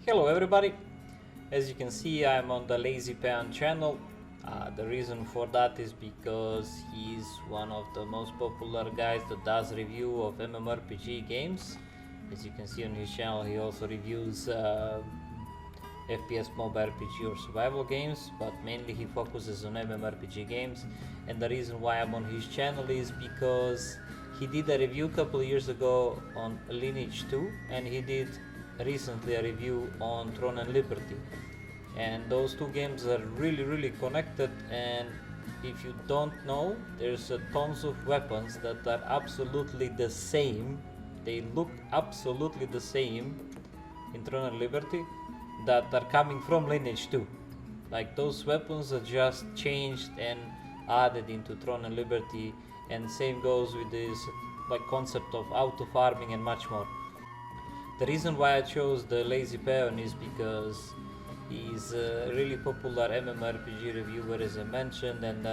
Hello everybody, as you can see I'm on the TheLazyPeon channel. The reason for that is because he's one of the most popular guys that does review of MMORPG games. As you can see on his channel, he also reviews FPS mobile RPG or survival games, but mainly he focuses on MMORPG games. And the reason why I'm on his channel is because he did a review a couple of years ago on Lineage 2, and he did recently a review on Throne and Liberty, and those two games are really connected. And if you don't know, there's tons of weapons that are absolutely the same. They look absolutely the same in Throne and Liberty that are coming from Lineage 2. Like, those weapons are just changed and added into Throne and Liberty, and same goes with this like concept of auto farming and much more. The reason why I chose the TheLazyPeon is because he's a really popular MMORPG reviewer, as I mentioned, and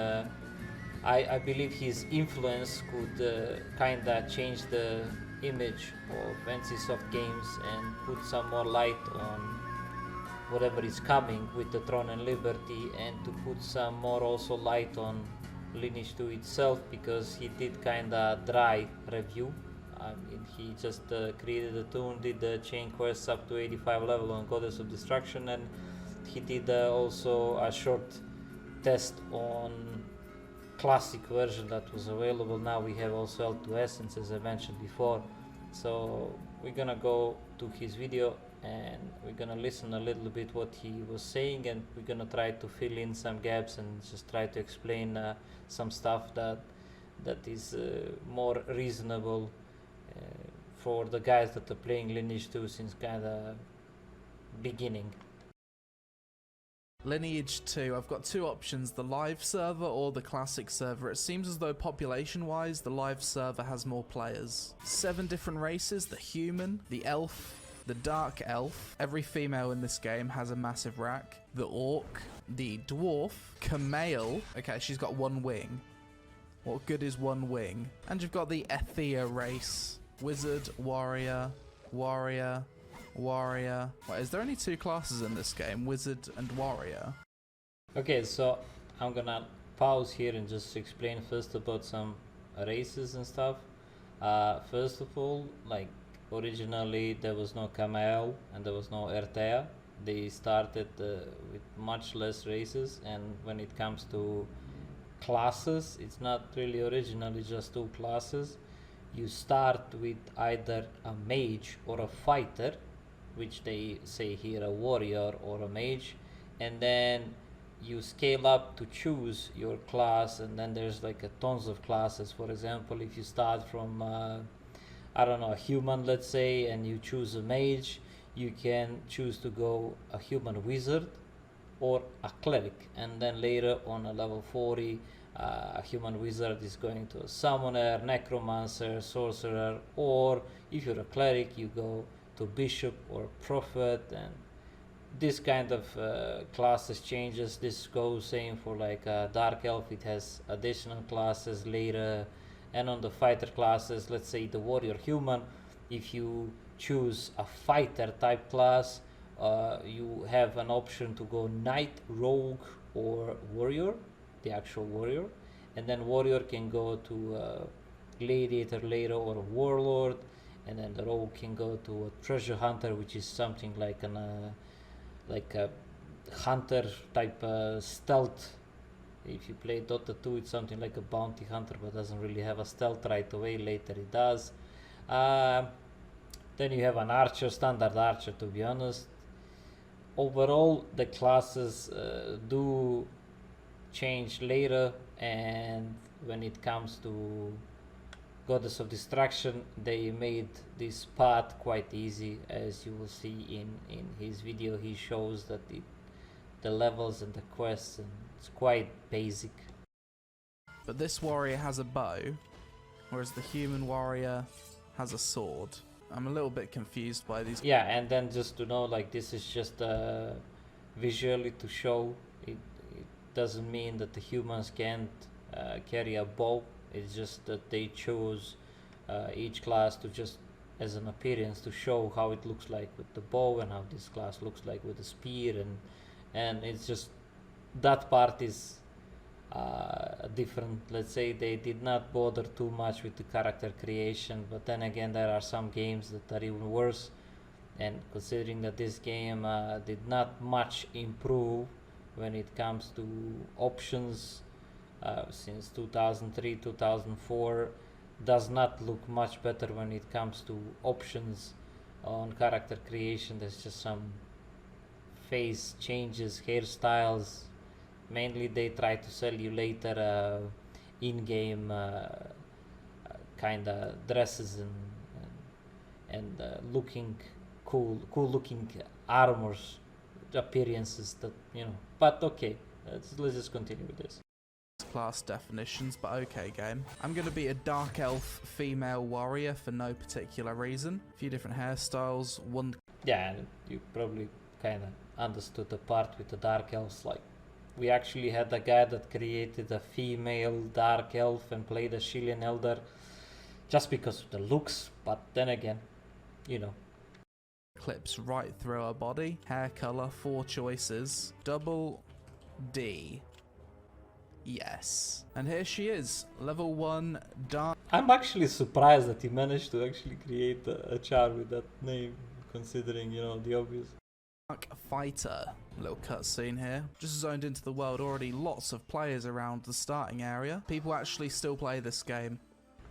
I believe his influence could kinda change the image of NCSoft games and put some more light on whatever is coming with the Throne and Liberty, and to put some more also light on Lineage 2 itself, because he did kinda dry review. I mean, he just created a tune, did the chain quests up to 85 level on Goddess of Destruction, and he did also a short test on classic version that was available. Now we have also L2 Essence, as I mentioned before. So we're gonna go to his video and we're gonna listen a little bit what he was saying, and we're gonna try to fill in some gaps and just try to explain some stuff that is more reasonable for the guys that are playing Lineage 2 since kinda beginning. Lineage 2, I've got two options, the live server or the classic server. It seems as though population-wise, the live server has more players. 7 different races: the human, the elf, the dark elf. Every female in this game has a massive rack. The orc, the dwarf, Camille. Okay, she's got one wing. What good is one wing? And you've got the Ethia race. Wizard, warrior, warrior, warrior. Wait, is there only 2 classes in this game? Wizard and warrior? Okay, so I'm gonna pause here and just explain first about some races and stuff. First of all, like, originally there was no Camel and there was no Ertea. They started with much less races, and when it comes to classes, it's not really original, it's just 2 classes. You start with either a mage or a fighter, which they say here a warrior or a mage, and then you scale up to choose your class, and then there's like a tons of classes. For example, if you start from I don't know, a human, let's say, and you choose a mage, you can choose to go a human wizard or a cleric, and then later on a level 40 a human wizard is going to a summoner, necromancer, sorcerer, or if you're a cleric you go to bishop or prophet. And this kind of classes changes. This goes same for like dark elf, it has additional classes later. And on the fighter classes, let's say the warrior human, if you choose a fighter type class, you have an option to go knight, rogue, or warrior, the actual warrior. And then warrior can go to gladiator later, or a warlord. And then the rogue can go to a treasure hunter, which is something like a hunter type stealth. If you play Dota 2, it's something like a bounty hunter, but doesn't really have a stealth right away. Later it does. Then you have an archer, standard archer, to be honest. Overall, the classes do change later, and when it comes to Goddess of Destruction, they made this path quite easy. As you will see in his video, he shows that the levels and the quests, and it's quite basic. But this warrior has a bow, whereas the human warrior has a sword. I'm a little bit confused by these. Yeah, and then just to know, like, this is just visually to show. It doesn't mean that the humans can't carry a bow. It's just that they chose each class to just as an appearance to show how it looks like with the bow and how this class looks like with the spear, and it's just that part is different. Let's say they did not bother too much with the character creation, but then again there are some games that are even worse, and considering that this game did not much improve when it comes to options since 2003-2004, does not look much better when it comes to options on character creation. There's just some face changes, hairstyles. Mainly they try to sell you later in-game kind of dresses and looking cool looking armors, appearances that, you know. But okay, let's just continue with this. Class definitions, but okay game. I'm going to be a dark elf female warrior for no particular reason. A few different hairstyles, one... Yeah, and you probably kind of understood the part with the dark elves. Like, we actually had a guy that created a female dark elf and played a Shillian Elder just because of the looks, but then again, you know. Clips right through her body. Hair color, 4 choices. Double D. Yes. And here she is, level 1 dark. I'm actually surprised that he managed to actually create a char with that name, considering, you know, the obvious. Dark fighter. Little cutscene here. Just zoned into the world, already lots of players around the starting area. People actually still play this game.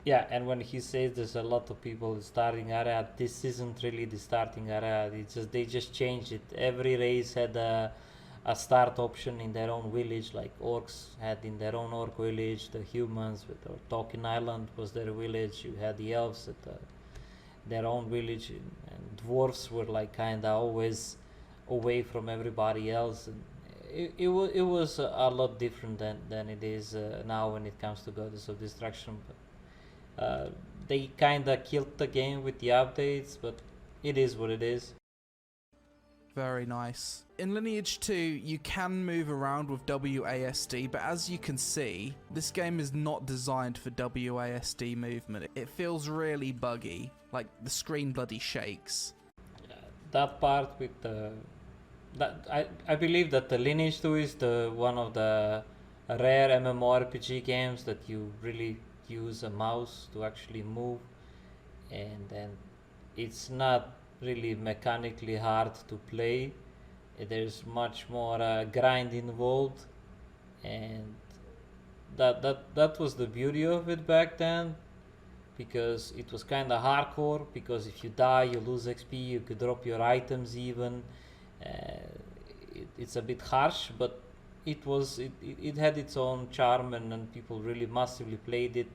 Yeah, and when he says there's a lot of people in the starting area, this isn't really the starting area. It's just they just changed it. Every race had a start option in their own village, like orcs had in their own orc village, the humans with Tolkien Island was their village, you had the elves at their own village, and dwarves were like kind of always away from everybody else, and it was a lot different than it is now when it comes to Goddess of Destruction. But they kind of killed the game with the updates, but it is what it is. Very nice. In Lineage 2, you can move around with WASD, but as you can see, this game is not designed for WASD movement. It feels really buggy, like the screen bloody shakes. That part with the... I believe that the Lineage 2 is one of the rare MMORPG games that you really use a mouse to actually move, and then it's not really mechanically hard to play. There's much more grind involved, and that was the beauty of it back then, because it was kind of hardcore, because if you die you lose XP, you could drop your items even. It's a bit harsh, but it had its own charm, and people really massively played it.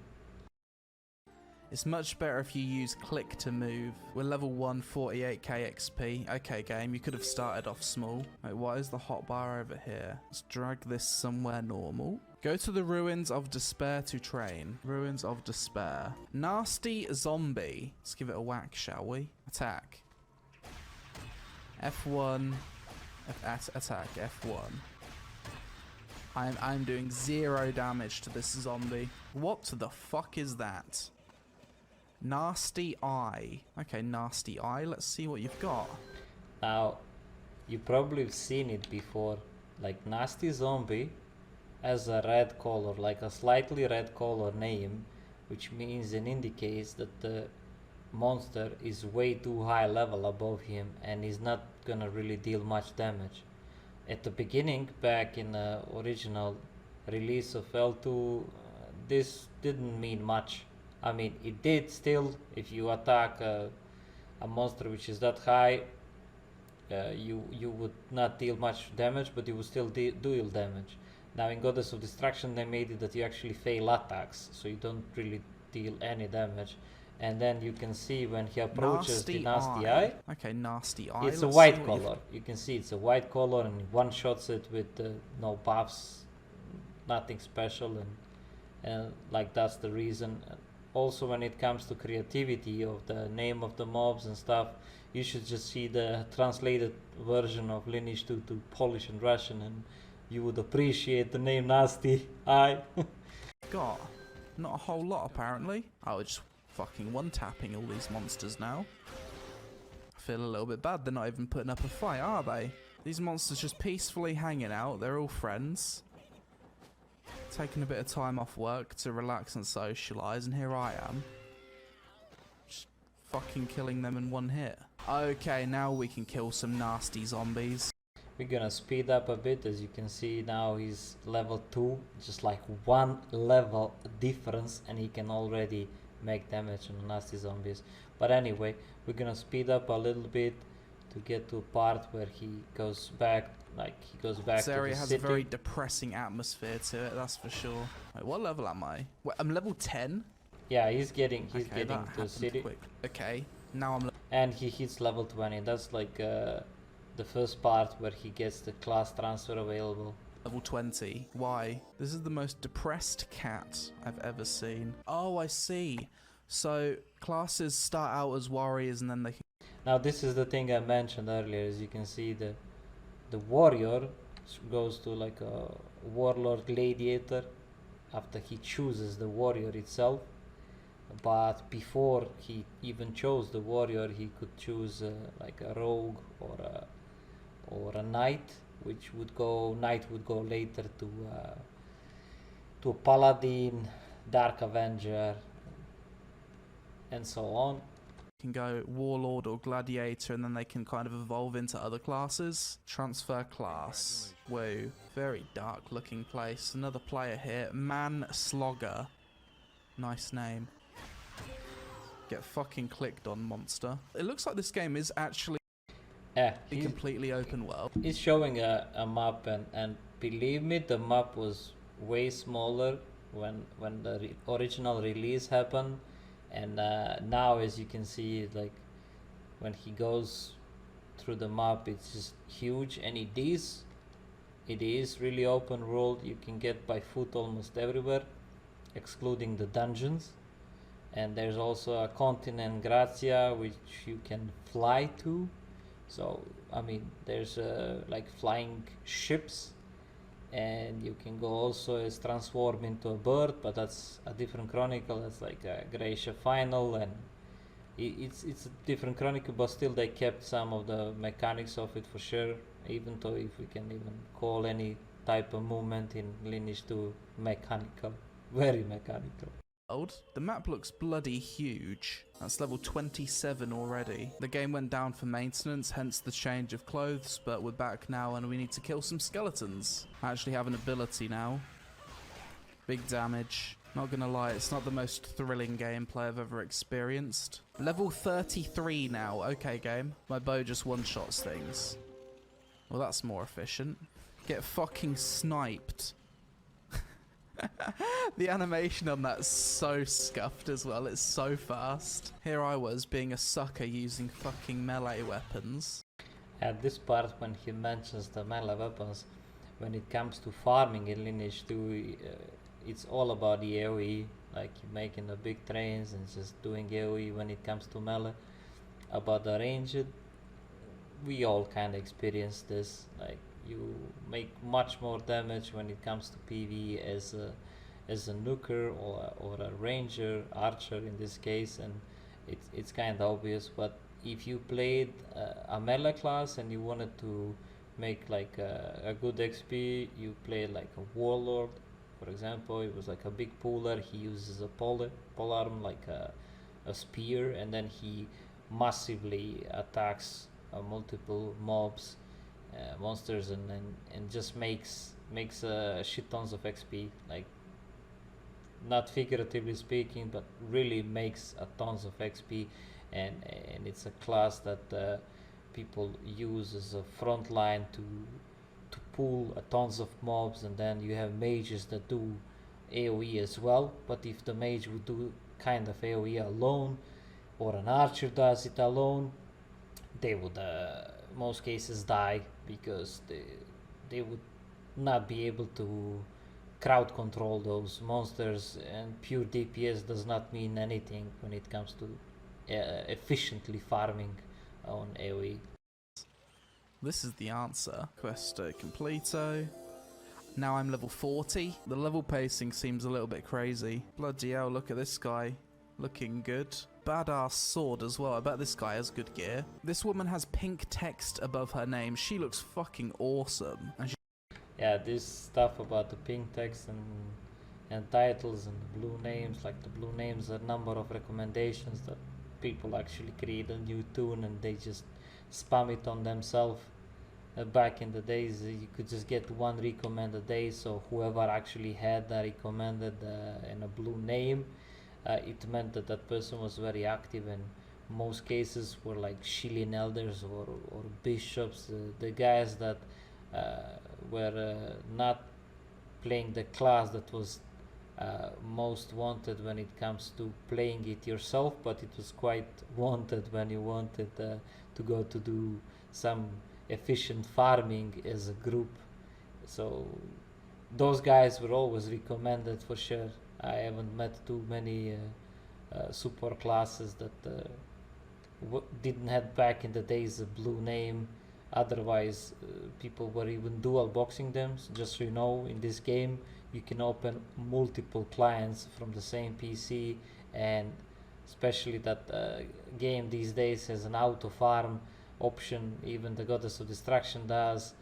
It's much better if you use click to move. We're level 1, 48k XP. Okay game, you could have started off small. Wait, why is the hotbar over here? Let's drag this somewhere normal. Go to the Ruins of Despair to train. Ruins of Despair. Nasty zombie. Let's give it a whack, shall we? Attack. F1. Attack. F1. I'm doing 0 damage to this zombie. What the fuck is that? Nasty Eye. Okay, Nasty Eye. Let's see what you've got. Now, you probably have seen it before. Like, Nasty Zombie has a red color, like a slightly red color name, which means and indicates that the monster is way too high level above him and is not gonna really deal much damage. At the beginning, back in the original release of L2, this didn't mean much. I mean, it did still. If you attack a monster which is that high, you would not deal much damage, but you would still deal damage. Now in Goddess of Destruction they made it that you actually fail attacks, so you don't really deal any damage. And then you can see when he approaches the Nasty Eye. Okay, Nasty Eye. It's a white color. You can see it's a white color, and one-shots it with no buffs, nothing special, and like that's the reason. Also, when it comes to creativity of the name of the mobs and stuff, you should just see the translated version of Lineage 2 to Polish and Russian, and you would appreciate the name Nasty Eye. Got not a whole lot apparently. Oh, just fucking one-tapping all these monsters now. I feel a little bit bad. They're not even putting up a fight, are they? These monsters just peacefully hanging out. They're all friends. Taking a bit of time off work to relax and socialise, and here I am. Just fucking killing them in one hit. Okay, now we can kill some nasty zombies. We're gonna speed up a bit. As you can see now he's level 2, just like 1 level difference, and he can already make damage on nasty zombies. But anyway, we're gonna speed up a little bit to get to a part where he goes back, This area to the has city. a very depressing atmosphere to it, that's for sure. Wait, what level am I? Wait, I'm level 10? Yeah, he's getting Okay, to that the city. quick. Okay, now I'm And he hits level 20. That's like the first part where he gets the class transfer available. level 20. Why? This is the most depressed cat I've ever seen. Oh, I see. So, classes start out as warriors and then they can... Now this is the thing I mentioned earlier. As you can see, the warrior goes to like a warlord gladiator after he chooses the warrior itself. But before he even chose the warrior, he could choose like a rogue or a knight, which would go later to a paladin, dark avenger, and so on. can go warlord or gladiator and then they can kind of evolve into other classes. Transfer class. Whoa, very dark looking place. Another player here. Man Slogger. Nice name. Get fucking clicked on, monster. It looks like this game is actually Yeah, a completely open world. he's showing a map, and believe me, the map was way smaller when the original release happened, and now, as you can see, like when he goes through the map, it's just huge, and it is really open world. You can get by foot almost everywhere, excluding the dungeons. And there's also a continent Grazia which you can fly to. So I mean, there's like flying ships, and you can go also as transform into a bird, but that's a different chronicle. That's like a Gracia final, and it's a different chronicle, but still they kept some of the mechanics of it for sure. Even though, if we can even call any type of movement in Lineage 2 mechanical, very mechanical. The map looks bloody huge. That's level 27 already. The game went down for maintenance, hence the change of clothes, but we're back now and we need to kill some skeletons. I actually have an ability now. Big damage. Not gonna lie, it's not the most thrilling gameplay I've ever experienced. Level 33 now. Okay, game. My bow just one-shots things. Well, that's more efficient. Get fucking sniped. The animation on that's so scuffed as well, it's so fast. Here I was being a sucker using fucking melee weapons. At this part, when he mentions the melee weapons, when it comes to farming in Lineage 2, it's all about the AoE, like making the big trains and just doing AoE. When it comes to melee, about the ranged, we all kind of experience this, like you make much more damage when it comes to PV as a nuker or a ranger, archer in this case, and it's kind of obvious. But if you played a melee class and you wanted to make like a good XP, you play like a warlord, for example. It was like a big puller. He uses a polearm, like a spear, and then he massively attacks multiple mobs, monsters, and just makes shit tons of XP, like not figuratively speaking, but really makes a tons of XP, and it's a class that people use as a front line to pull a tons of mobs. And then you have mages that do AoE as well, but if the mage would do kind of AoE alone, or an archer does it alone, they would most cases die, because they would not be able to crowd control those monsters, and pure DPS does not mean anything when it comes to efficiently farming on AoE. This is the answer. Quest completo. Now I'm level 40. The level pacing seems a little bit crazy. Bloody hell, look at this guy. Looking good. Badass sword as well. I bet this guy has good gear. This woman has pink text above her name. She looks fucking awesome. And Yeah, this stuff about the pink text and titles and the blue names, like the blue names are number of recommendations that people actually create a new tune and they just spam it on themselves. Back in the days, you could just get one recommend a day, so whoever actually had that recommended in a blue name, it meant that that person was very active, and most cases were like shilling elders or bishops, the guys that were not playing the class that was most wanted when it comes to playing it yourself, but it was quite wanted when you wanted to go to do some efficient farming as a group. So those guys were always recommended for sure. I haven't met too many support classes that didn't have back in the days a blue name. Otherwise, people were even dual boxing them. So just so you know, in this game, you can open multiple clients from the same PC, and especially that game these days has an auto farm option. Even the Goddess of Destruction does.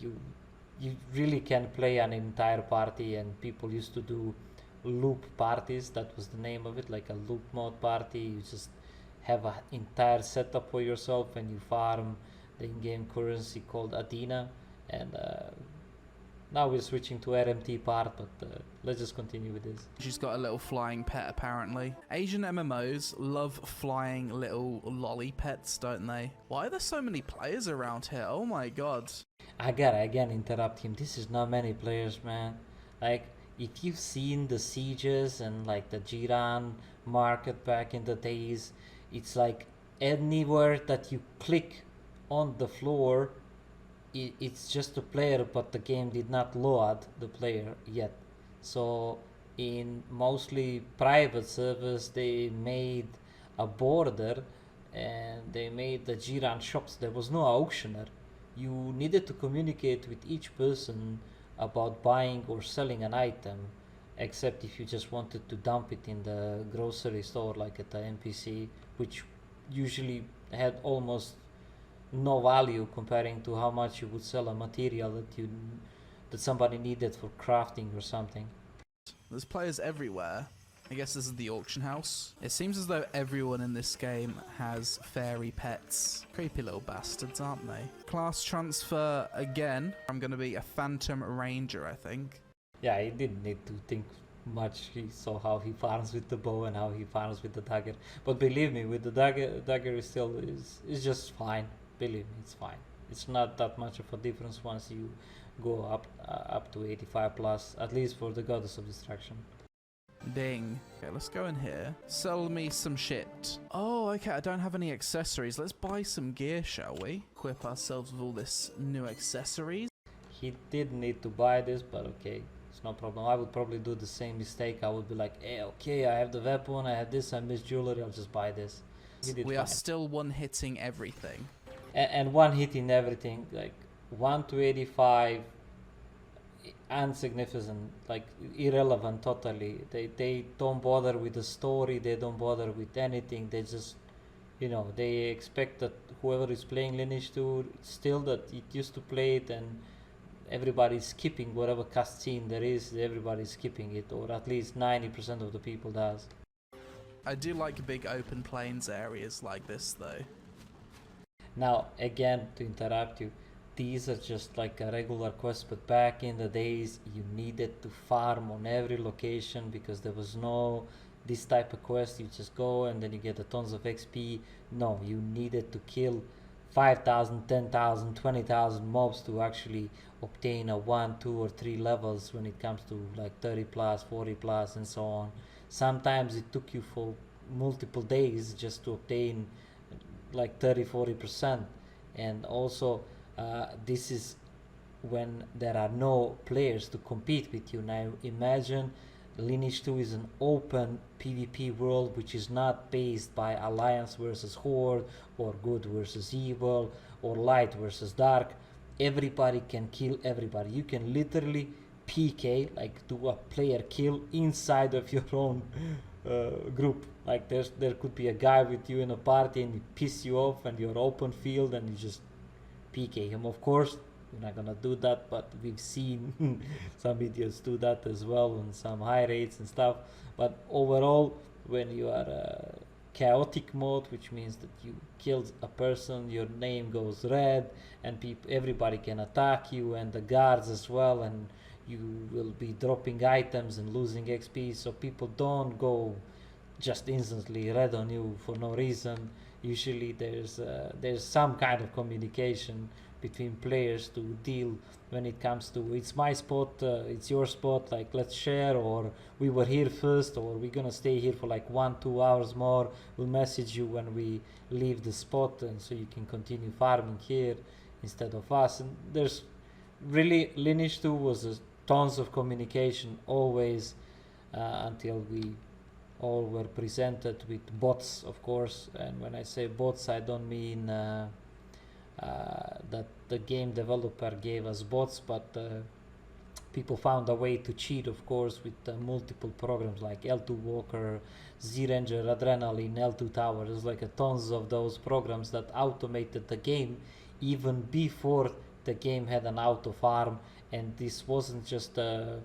You really can play an entire party, and people used to do loop parties. That was the name of it, like a loop mode party. You just have an entire setup for yourself and you farm the in-game currency called Adina. And now we're switching to RMT part, but let's just continue with this. she's got a little flying pet apparently. Asian MMOs love flying little lolly pets, don't they? Why are there so many players around here? Oh my god. I gotta again interrupt him. This is not many players, man. Like, if you've seen the sieges and like the Jiran market back in the days, it's like anywhere that you click on the floor, it's just a player, but the game did not load the player yet. So in mostly private servers, they made a border and they made the Jiran shops. There was no auctioneer. You needed to communicate with each person about buying or selling an item, except if you just wanted to dump it in the grocery store, like at the NPC, which usually had almost no value comparing to how much you would sell a material that somebody needed for crafting or something. There's players everywhere. I guess this is the auction house. It seems as though everyone in this game has fairy pets. Creepy little bastards, aren't they? Class transfer again. I'm going to be a Phantom Ranger, I think. Yeah, he didn't need to think much. He saw how he farms with the bow and how he farms with the dagger. But believe me, with the dagger is still is just fine. Believe me, it's fine. It's not that much of a difference once you go up to 85 plus, at least for the Goddess of Destruction. Ding. Okay, let's go in here. Sell me some shit. Oh, okay, I don't have any accessories. Let's buy some gear, shall we? Equip ourselves with all this new accessories. He did need to buy this, but okay, it's no problem. I would probably do the same mistake. I would be like, hey, okay, I have the weapon, I have this, I miss jewelry, I'll just buy this. We are still one-hitting everything. And one hit in everything, like 1 to 85, insignificant, like irrelevant totally. They don't bother with the story, they don't bother with anything. They just, they expect that whoever is playing Lineage 2 still that it used to play it, and everybody's skipping whatever cutscene there is. Everybody's skipping it, or at least 90% of the people does. I do like big open plains areas like this though. Now again, to interrupt you, these are just like a regular quest, but back in the days you needed to farm on every location because there was no this type of quest. You just go and then you get a tons of XP. No, you needed to kill 5,000, 10,000, 20,000 mobs to actually obtain a 1, 2 or 3 levels when it comes to like 30 plus, 40 plus and so on. Sometimes it took you for multiple days just to obtain like 30-40%. And also this is when there are no players to compete with you. Now imagine Lineage 2 is an open PvP world which is not based by alliance versus horde or good versus evil or light versus dark. Everybody can kill everybody. You can literally PK, like do a player kill inside of your own group. Like there could be a guy with you in a party and he piss you off and you're open field and you just PK him. Of course, you're not gonna do that, but we've seen some idiots do that as well on some high rates and stuff. But overall, when you are chaotic mode, which means that you killed a person, your name goes red, and everybody can attack you, and the guards as well, and you will be dropping items and losing XP. So people don't go just instantly red on you for no reason. Usually there's some kind of communication between players to deal when it comes to it's my spot, it's your spot, like let's share, or we were here first, or we're gonna stay here for like 1-2 hours more, we'll message you when we leave the spot, and so you can continue farming here instead of us. And there's really, Lineage 2 was tons of communication always, until we all were presented with bots, of course. And when I say bots, I don't mean that the game developer gave us bots, but people found a way to cheat, of course, with multiple programs like L2 Walker, Z-Ranger, Adrenaline, L2 Tower. There's like tons of those programs that automated the game even before the game had an auto farm. And this wasn't just a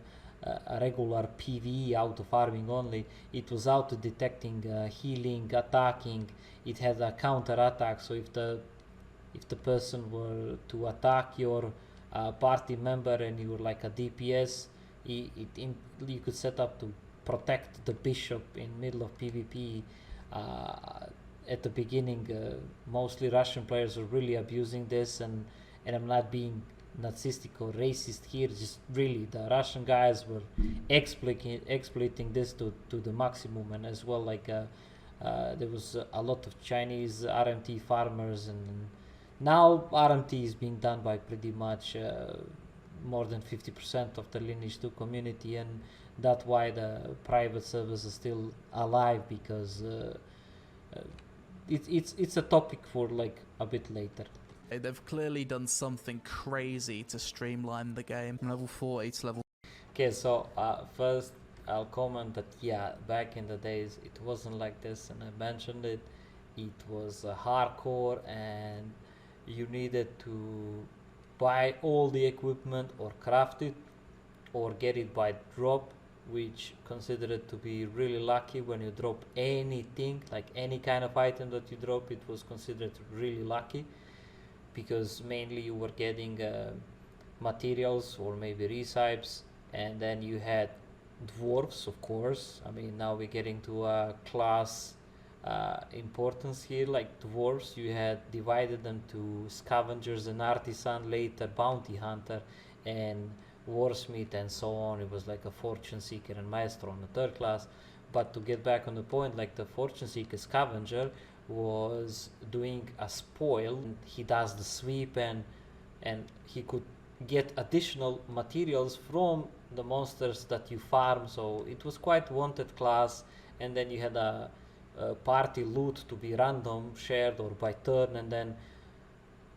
regular PvE auto farming only, it was auto detecting healing, attacking. It had a counter attack, so if the person were to attack your party member and you were like a DPS, you could set up to protect the bishop in middle of PvP. At the beginning, mostly Russian players were really abusing this, and I'm not being Nazistic or racist here, just really the Russian guys were exploiting this to the maximum. And as well, like there was a lot of Chinese RMT farmers, and now RMT is being done by pretty much more than 50% of the Lineage 2 community, and that's why the private servers are still alive, because it's a topic for like a bit later. They've clearly done something crazy to streamline the game from level 40 to level... Okay, so first I'll comment that yeah, back in the days it wasn't like this, and I mentioned it. It was hardcore, and you needed to buy all the equipment or craft it or get it by drop, which considered to be really lucky. When you drop anything, like any kind of item that you drop, it was considered really lucky, because mainly you were getting materials or maybe recipes, and then you had dwarves, of course. I mean, now we're getting to a class importance here. Like dwarves, you had divided them to scavengers and artisan, later bounty hunter and warsmith and so on. It was like a fortune seeker and maestro on the third class. But to get back on the point, like the fortune seeker scavenger was doing a spoil. He does the sweep, and he could get additional materials from the monsters that you farm, so it was quite wanted class. And then you had a party loot to be random, shared or by turn. And then,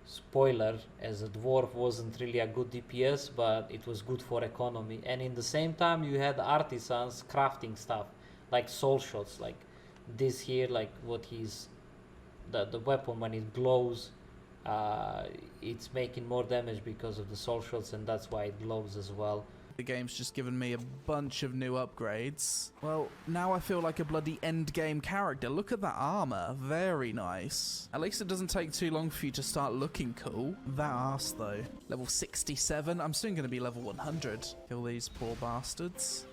spoiler, as a dwarf wasn't really a good DPS, but it was good for economy. And in the same time you had artisans crafting stuff like soul shots, like this here, like what he's the weapon, when it glows, it's making more damage because of the soul shots, and that's why it glows as well. The game's just given me a bunch of new upgrades. Well, now I feel like a bloody endgame character. Look at that armor. Very nice. At least it doesn't take too long for you to start looking cool. That ass, though. Level 67. I'm soon going to be level 100. Kill these poor bastards.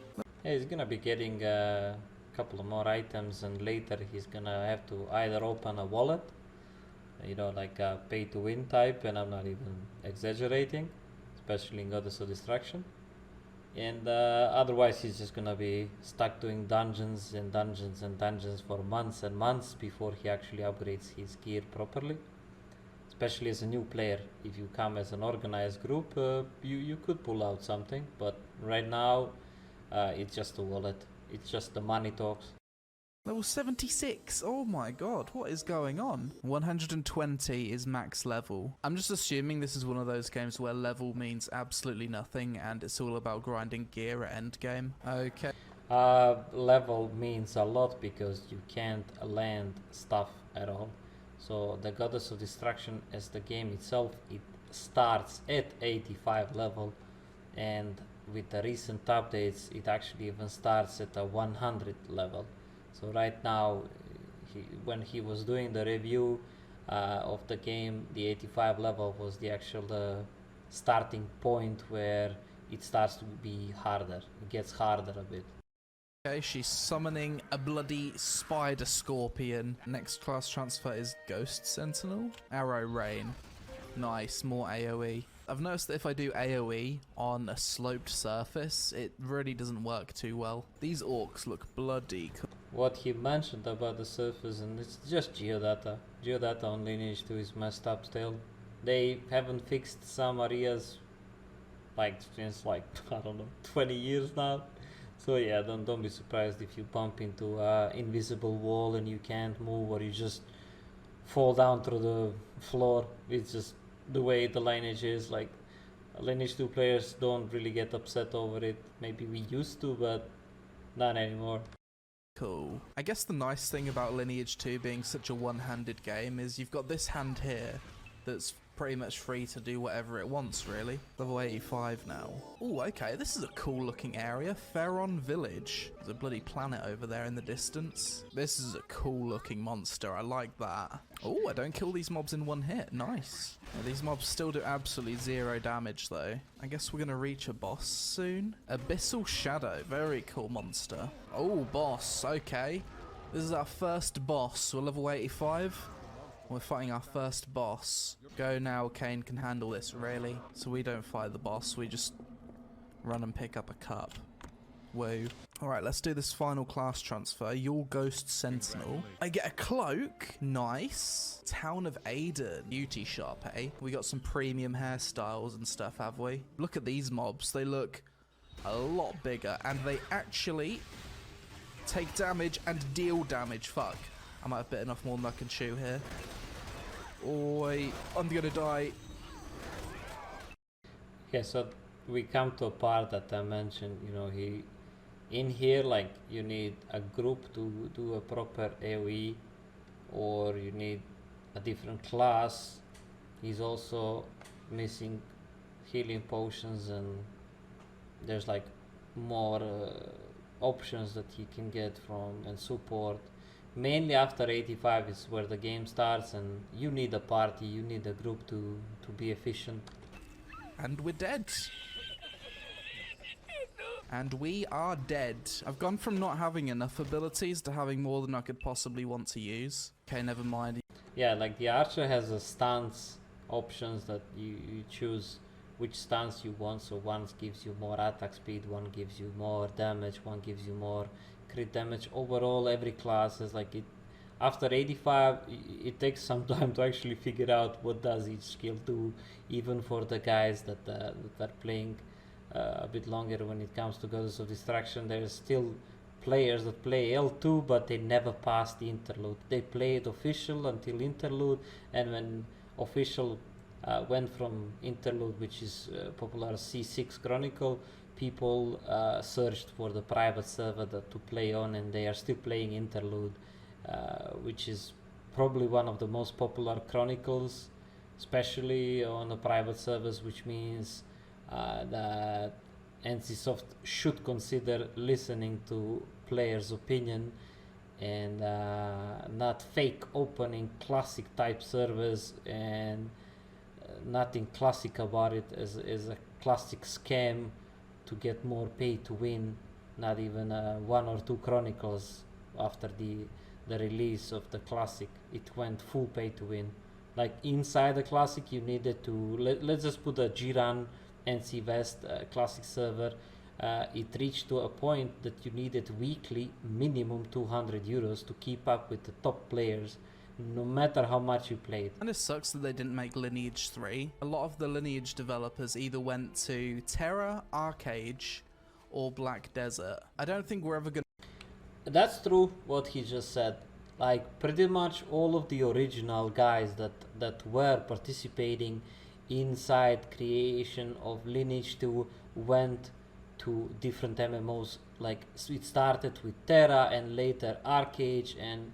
Yeah, he's gonna be getting a couple of more items, and later he's gonna have to either open a wallet, you know, like a pay to win type, and I'm not even exaggerating, especially in Goddess of Destruction. And otherwise he's just gonna be stuck doing dungeons and dungeons and dungeons for months and months before he actually upgrades his gear properly. Especially as a new player, if you come as an organized group, you could pull out something, but right now it's just a wallet. It's just the money talks. Level 76. Oh my god, what is going on? 120 is max level. I'm just assuming this is one of those games where level means absolutely nothing and it's all about grinding gear at endgame. Okay. Level means a lot because you can't land stuff at all. So the Goddess of Destruction as the game itself, it starts at 85 level, and with the recent updates it actually even starts at a 100 level. So right now, when he was doing the review of the game, the 85 level was the actual starting point where it starts to be harder. It gets harder a bit. Okay, she's summoning a bloody spider scorpion. Next class transfer is Ghost Sentinel. Arrow Rain. Nice, more AoE. I've noticed that if I do AoE on a sloped surface, it really doesn't work too well. These orcs look bloody cool. What he mentioned about the surface, and it's just Geodata. Geodata on Lineage 2 is messed up still. They haven't fixed some areas like since like I don't know 20 years now. So yeah, don't be surprised if you bump into an invisible wall and you can't move, or you just fall down through the floor. It's just the way the Lineage is. Like, Lineage 2 players don't really get upset over it. Maybe we used to, but not anymore. Cool. I guess the nice thing about Lineage 2 being such a one-handed game is you've got this hand here that's pretty much free to do whatever it wants, really. Level 85 now. Oh, okay, this is a cool looking area. Ferron Village. There's a bloody planet over there in the distance. This is a cool looking monster. I like that. Oh, I don't kill these mobs in one hit. Nice. Yeah, these mobs still do absolutely 0 damage, though. I guess we're going to reach a boss soon. Abyssal Shadow. Very cool monster. Oh, boss. Okay. This is our first boss. We're level 85. We're fighting our first boss. Go now, Kane can handle this, really. So we don't fight the boss, we just run and pick up a cup. Woo. Alright, let's do this final class transfer. Your Ghost Sentinel. I get a cloak. Nice. Town of Aiden. Beauty shop, eh? We got some premium hairstyles and stuff, have we? Look at these mobs. They look a lot bigger, and they actually take damage and deal damage. Fuck. I might have bitten off more than I can chew here. Oi, I'm gonna die. Okay, so we come to a part that I mentioned, you know, in here, like, you need a group to do a proper AoE, or you need a different class. He's also missing healing potions, and there's like more options that he can get from, and support. Mainly after 85 is where the game starts, and you need a party, you need a group to be efficient. And we're dead. And we are dead. I've gone from not having enough abilities to having more than I could possibly want to use. Okay, never mind. Yeah, like the archer has a stance options that you choose which stance you want. So one gives you more attack speed, one gives you more damage, one gives you more crit damage. Overall, every class is like it. After 85, it takes some time to actually figure out what does each skill do, even for the guys that are playing a bit longer. When it comes to Goddess of Destruction, there's still players that play L2, but they never pass the Interlude. They played official until Interlude, and when official went from Interlude, which is popular C6 Chronicle, people searched for the private server to play on, and they are still playing Interlude, which is probably one of the most popular Chronicles, especially on the private servers, which means that NCSoft should consider listening to players' opinion and not fake opening classic type servers, and nothing classic about it as a classic scam to get more pay to win. Not even 1 or 2 Chronicles after the release of the classic, it went full pay to win. Like inside the classic, you needed to let's just put a G-Run NC West classic server. It reached to a point that you needed weekly minimum 200 euros to keep up with the top players, no matter how much you played. And it sucks that they didn't make Lineage 3. A lot of the Lineage developers either went to Terra, Arcade, or Black Desert. I don't think we're ever gonna... That's true what he just said. Like pretty much all of the original guys that were participating inside creation of Lineage 2 went to different MMOs like it started with Terra and later Arcade, and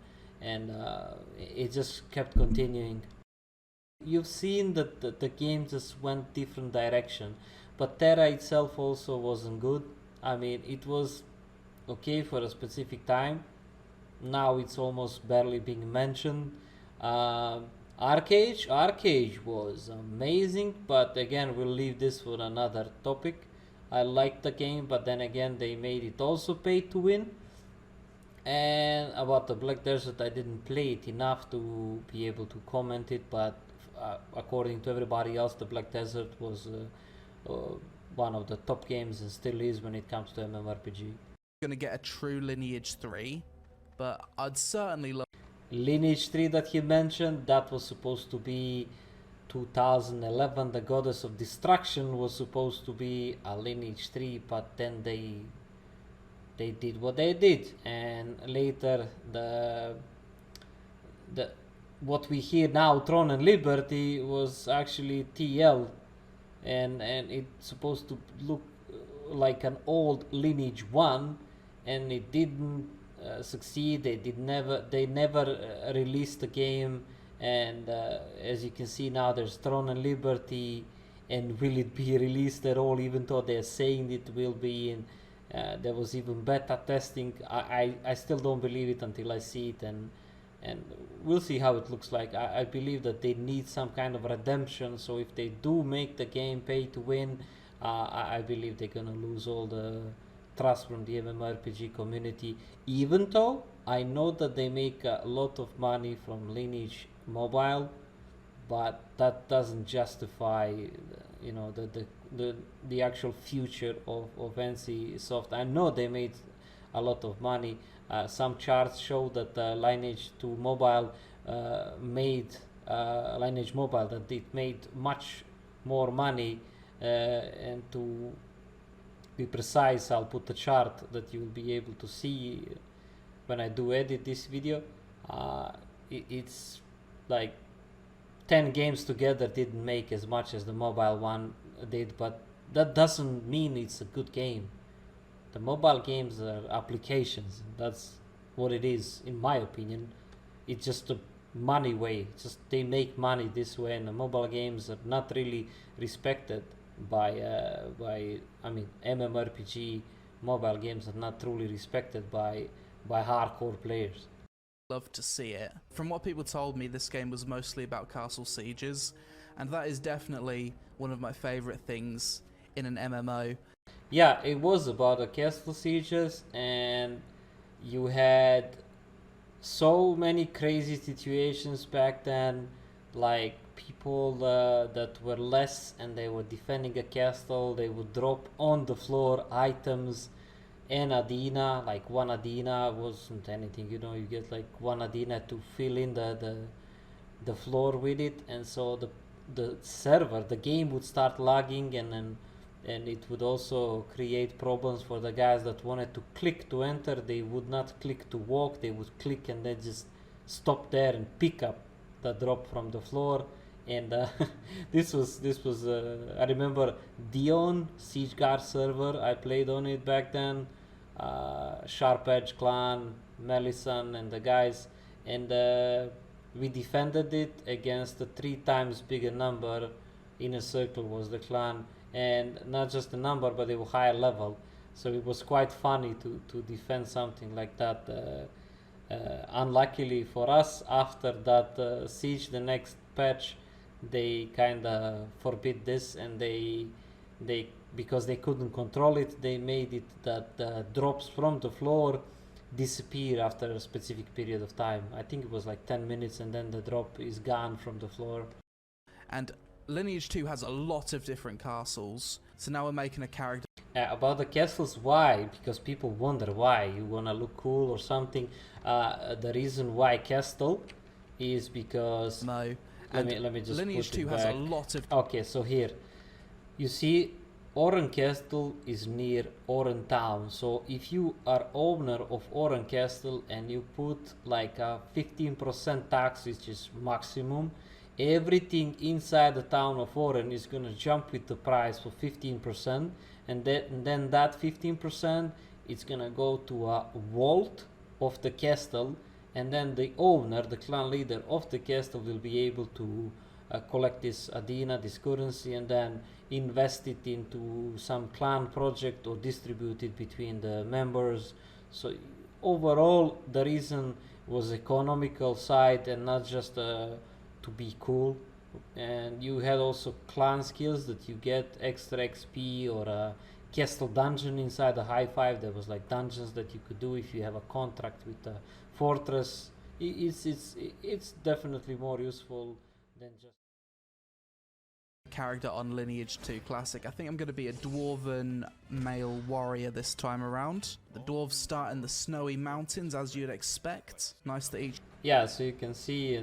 it just kept continuing. You've seen that the game just went different direction, but Terra itself also wasn't good. I mean, it was okay for a specific time. Now it's almost barely being mentioned. Arcade was amazing, but again, we'll leave this for another topic. I liked the game, but then again, they made it also pay to win. And about the Black Desert, I didn't play it enough to be able to comment it, but according to everybody else, the Black Desert was one of the top games and still is when it comes to MMORPG. Gonna get a true Lineage 3, but I'd certainly love Lineage 3 that he mentioned, that was supposed to be 2011. The Goddess of Destruction was supposed to be a Lineage 3, but then they did what they did, and later the what we hear now, Throne and Liberty, was actually TL, and it's supposed to look like an old Lineage 1, and it didn't succeed. They never released the game, and as you can see now, there's Throne and Liberty, and will it be released at all, even though they're saying it will be, and there was even beta testing. I still don't believe it until I see it, and we'll see how it looks like. I believe that they need some kind of redemption, so if they do make the game pay to win, I believe they're gonna lose all the trust from the MMORPG community, even though I know that they make a lot of money from Lineage Mobile, but that doesn't justify the actual future of NCSoft. I know they made a lot of money. Some charts show that Lineage 2 Mobile made Lineage Mobile, that it made much more money, and to be precise, I'll put a chart that you'll be able to see when I do edit this video. It's like 10 games together didn't make as much as the mobile one did, but that doesn't mean it's a good game. The mobile games are applications, and that's what it is, in my opinion. It's just a money way. It's just they make money this way, and the mobile games are not really respected by MMORPG mobile games are not truly respected by hardcore players. love to see it. From what people told me, this game was mostly about castle sieges, and that is definitely one of my favorite things in an MMO. Yeah, it was about the castle sieges, and you had so many crazy situations back then, like people that were less and they were defending a castle, they would drop on the floor items and Adina. Like one Adina wasn't anything, you get like one Adina to fill in the floor with it, and so the game would start lagging, and it would also create problems for the guys that wanted to click to enter. They would not click to walk, they would click and then just stop there and pick up the drop from the floor. And this was I remember Dion Siege Guard server, I played on it back then. Sharp Edge clan, Melissan and the guys, and we defended it against a 3 times bigger number. Inner Circle was the clan, and not just the number, but they were higher level, so it was quite funny to defend something like that. Unluckily for us, after that siege, the next patch, they kind of forbid this, and they because they couldn't control it, they made it that drops from the floor disappear after a specific period of time. I think it was like 10 minutes, and then the drop is gone from the floor. And Lineage 2 has a lot of different castles, so now we're making a character. About the castles, why? Because people wonder why. You wanna look cool or something. The reason why castle is because No. let me just Lineage put it 2 has a back. lot of. Okay, so here you see Oran Castle is near Oran Town. So if you are owner of Oran Castle and you put like a 15% tax, which is maximum, everything inside the town of Oran is gonna jump with the price for 15%, and then that 15% it's gonna go to a vault of the castle, and then the owner, the clan leader of the castle, will be able to collect this Adina, this currency, and then invest it into some clan project or distribute it between the members. So overall, the reason was economical side and not just to be cool. And you had also clan skills that you get extra XP, or a castle dungeon inside the high five. There was like dungeons that you could do if you have a contract with the fortress. It's definitely more useful than just character on Lineage 2 Classic. I think I'm going to be a dwarven male warrior this time around. The dwarves start in the snowy mountains, as you'd expect. Nice that each... Yeah, so you can see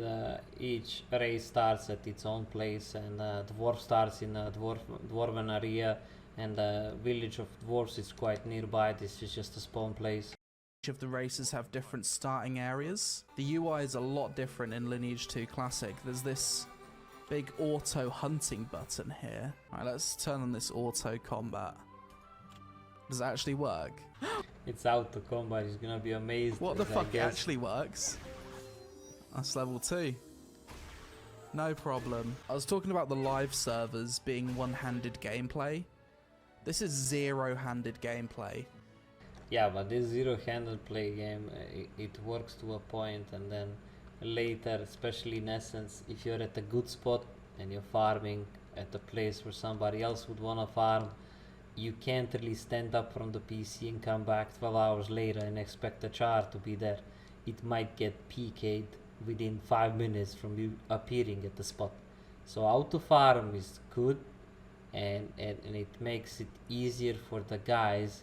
each race starts at its own place, and dwarf starts in a dwarven area, and the village of dwarves is quite nearby. This is just a spawn place. Each of the races have different starting areas. The UI is a lot different in Lineage 2 Classic. There's this big auto hunting button here. Alright, let's turn on this auto combat. Does it actually work? It's auto combat. You're gonna be amazed. What the fuck? It actually works. That's level 2. No problem. I was talking about the live servers being one-handed gameplay. This is zero-handed gameplay. Yeah, but this zero-handed play game, it works to a point, and then later, especially in Essence, if you're at a good spot and you're farming at a place where somebody else would want to farm, you can't really stand up from the PC and come back 12 hours later and expect the char to be there. It might get PK'd within 5 minutes from you appearing at the spot. So auto farm is good, and it makes it easier for the guys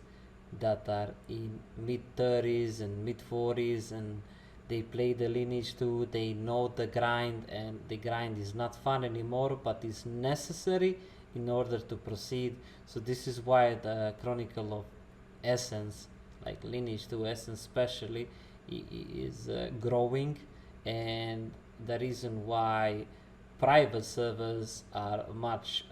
that are in mid 30s and mid 40s, and they play the Lineage 2, they know the grind, and the grind is not fun anymore, but is necessary in order to proceed. So this is why the Chronicle of Essence, like Lineage 2 Essence especially, is growing, and the reason why private servers are much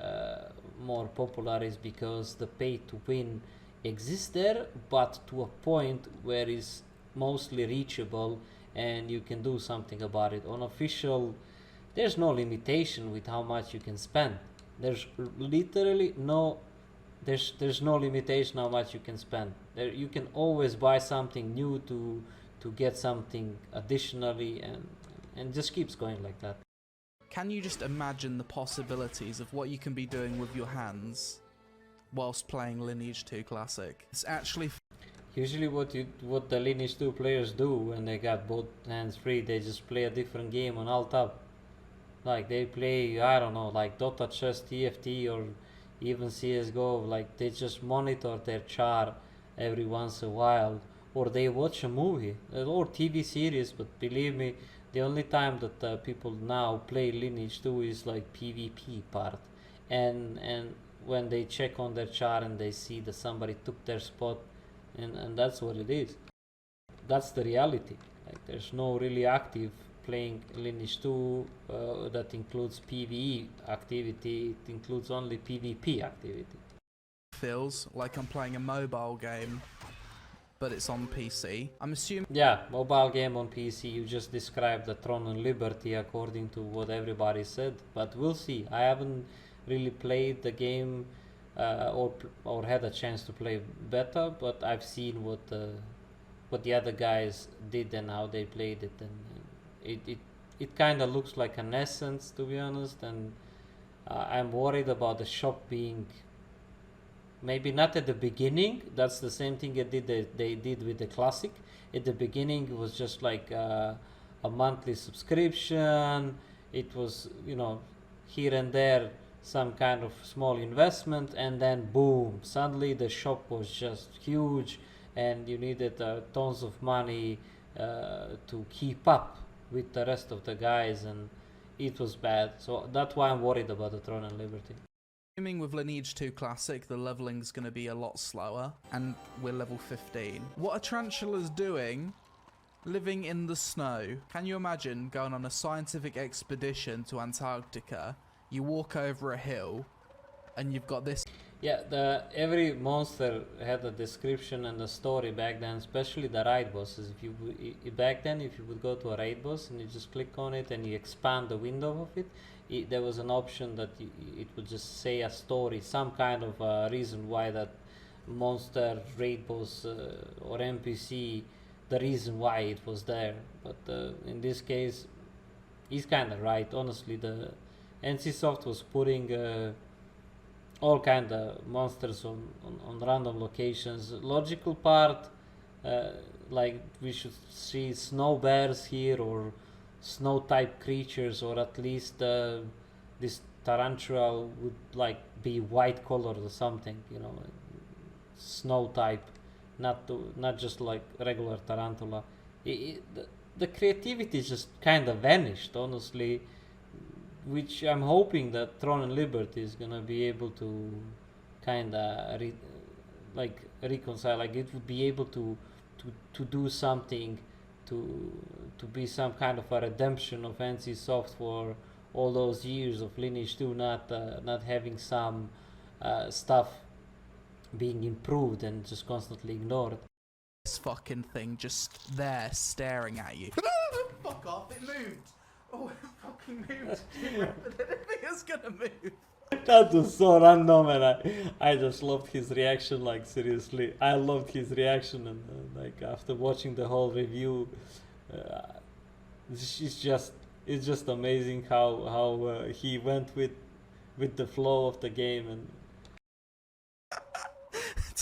more popular is because the pay to win exists there, but to a point where it's mostly reachable and you can do something about it. On official, there's no limitation with how much you can spend. There's literally no limitation how much you can spend. You can always buy something new to get something additionally, and just keeps going like that. Can you just imagine the possibilities of what you can be doing with your hands whilst playing Lineage 2 Classic? It's actually usually what the Lineage 2 players do when they got both hands free, they just play a different game on Alt-Tab. Like they play, I don't know, like Dota Chess, TFT, or even CSGO. Like they just monitor their char every once in a while, or they watch a movie or TV series. But believe me, the only time that people now play Lineage 2 is like PvP part, and when they check on their char and they see that somebody took their spot, and that's what it is. That's the reality. Like there's no really active playing Lineage 2 that includes PvE activity. It includes only PvP activity. Feels like I'm playing a mobile game, but it's on PC. I'm assuming... Yeah, mobile game on PC. You just described the Throne and Liberty according to what everybody said, but we'll see. I haven't really played the game or had a chance to play beta, but I've seen what the other guys did and how they played it, and it kind of looks like an Essence, to be honest. And I'm worried about the shop being maybe not at the beginning. That's the same thing they did with the Classic. At the beginning it was just like a monthly subscription. It was, you know, here and there some kind of small investment, and then boom, suddenly the shop was just huge and you needed tons of money to keep up with the rest of the guys, and it was bad. So that's why I'm worried about the Throne and Liberty. Assuming with Lineage 2 Classic the leveling's going to be a lot slower, and we're level 15. What are tarantulas doing living in the snow? Can you imagine going on a scientific expedition to Antarctica? You walk over a hill and you've got this. Yeah, every monster had a description and a story back then, especially the raid bosses. If you back then, if you would go to a raid boss and you just click on it and you expand the window of it, there was an option that it would just say a story, some kind of reason why that monster, raid boss, or NPC, the reason why it was there. But in this case, he's kind of right. Honestly, the NCSoft was putting all kind of monsters on random locations. Logical part, like we should see snow bears here or snow type creatures, or at least this tarantula would like be white colored or something, you know, snow type, not just like regular tarantula. The creativity just kind of vanished, honestly, which I'm hoping that Throne and Liberty is gonna be able to kind of reconcile. Like it would be able to do something to be some kind of a redemption of NCSoft for all those years of Lineage 2 not having some stuff being improved and just constantly ignored. This fucking thing just there staring at you. Fuck off, it moved. Oh, it fucking moved. But anything is gonna move. That was so random, and I just loved his reaction. Like seriously, I loved his reaction, and like after watching the whole review, it's just amazing how he went with the flow of the game. And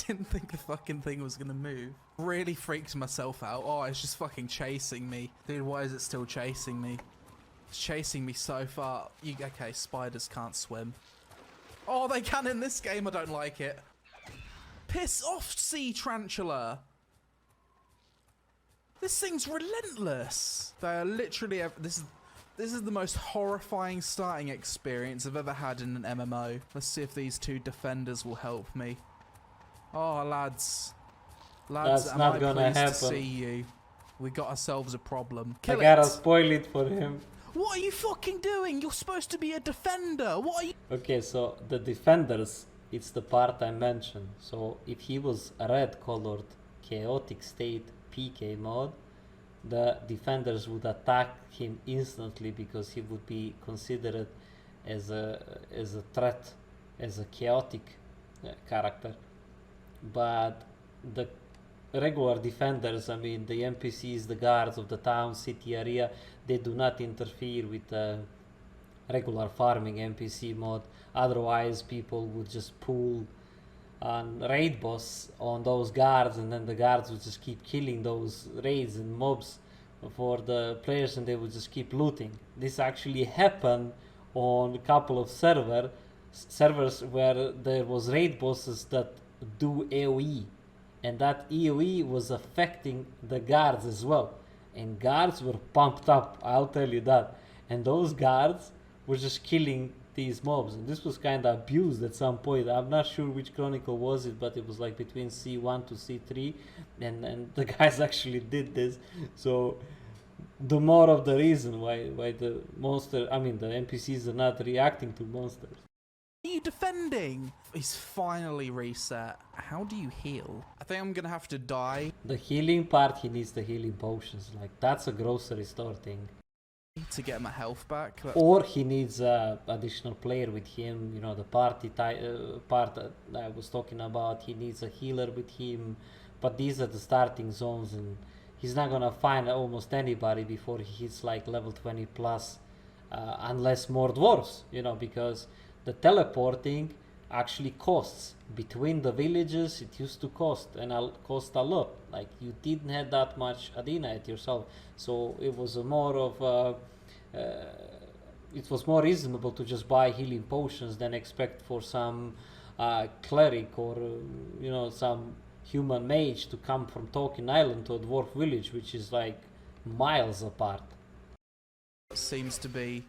Didn't think the fucking thing was gonna move. Really freaks myself out. Oh, it's just fucking chasing me. Dude, why is it still chasing me? It's chasing me so far. Okay, spiders can't swim. Oh, they can in this game. I don't like it. Piss off, sea tarantula. This thing's relentless. They are literally... This is the most horrifying starting experience I've ever had in an MMO. Let's see if these two defenders will help me. Oh, lads. that's not gonna happen. To see you. We got ourselves a problem. I gotta spoil it for him. What are you fucking doing? You're supposed to be a defender. What are you... Okay, so the defenders, it's the part I mentioned. So if he was a red colored chaotic state PK mod, the defenders would attack him instantly because he would be considered as a threat, as a chaotic character. But the regular defenders, I mean the NPCs, the guards of the town, city area, they do not interfere with regular farming NPC mod. Otherwise people would just pull on raid boss on those guards, and then the guards would just keep killing those raids and mobs for the players, and they would just keep looting. This actually happened on a couple of servers where there was raid bosses that do AoE, and that AoE was affecting the guards as well, and guards were pumped up, I'll tell you that. And those guards were just killing these mobs, and this was kind of abused at some point. I'm not sure which Chronicle was it, but it was like between C1 to C3, and the guys actually did this. So the more of the reason why the NPCs are not reacting to monsters. What are you defending? He's finally reset. How do you heal? I think I'm gonna have to die. The healing part, he needs the healing potions. Like, that's a grocery store thing. To get my health back. Or he needs an additional player with him. You know, the party part that I was talking about. He needs a healer with him. But these are the starting zones, and he's not gonna find almost anybody before he hits like level 20 plus, unless more dwarves. You know, because the teleporting actually costs. Between the villages, it used to cost, and cost a lot. Like, you didn't have that much Adina at yourself, so it was a more of it was more reasonable to just buy healing potions than expect for some cleric or you know, some human mage to come from Tolkien Island to a dwarf village, which is like miles apart. Seems to be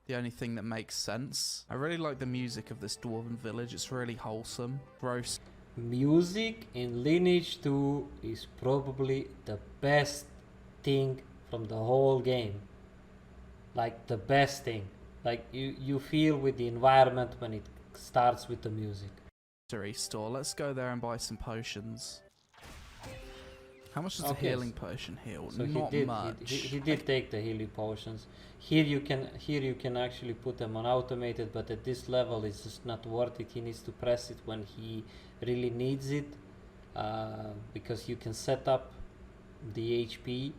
the only thing that makes sense. I really like the music of this dwarven village. It's really wholesome. Gross. Music in Lineage 2 is probably the best thing from the whole game. Like, the best thing. Like, you feel with the environment when it starts with the music. mystery store. Let's go there and buy some potions. How much does a Okay, healing potion heal? So Not much. he did take the healing potions. Here you can actually put them on automated, but at this level it's just not worth it. He needs to press it when he really needs it, because you can set up the HP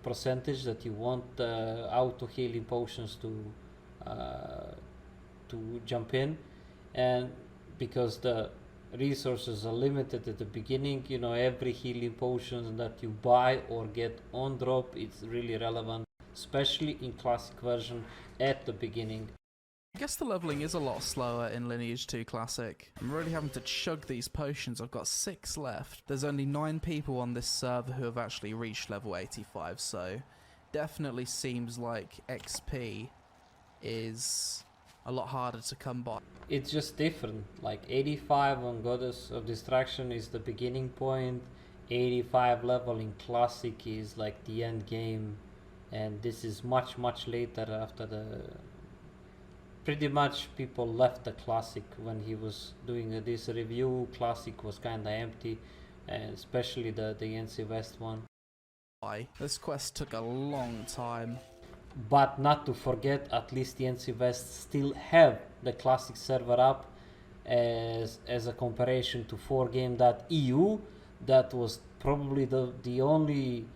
percentage that you want the auto healing potions to jump in, and because the resources are limited at the beginning, you know, every healing potion that you buy or get on drop, it's really relevant, especially in classic version at the beginning. I guess the leveling is a lot slower in Lineage 2 Classic. I'm really having to chug these potions. I've got 6 left. There's only 9 people on this server who have actually reached level 85, so definitely seems like XP is a lot harder to come by. It's just different. Like 85 on Goddess of Destruction is the beginning point, 85 level in Classic is like the end game, and this is much later after the... Pretty much people left the Classic when he was doing this review. Classic was kinda empty, and especially the NC West one. This quest took a long time. But not to forget, at least the NC West still have the Classic server up as a comparison to 4game.eu. That was probably the only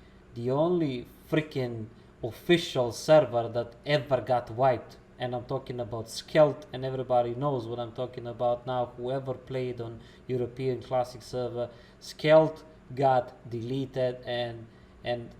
freaking official server that ever got wiped. And I'm talking about Skelth, and everybody knows what I'm talking about now. Whoever played on European Classic server, Skelth got deleted, and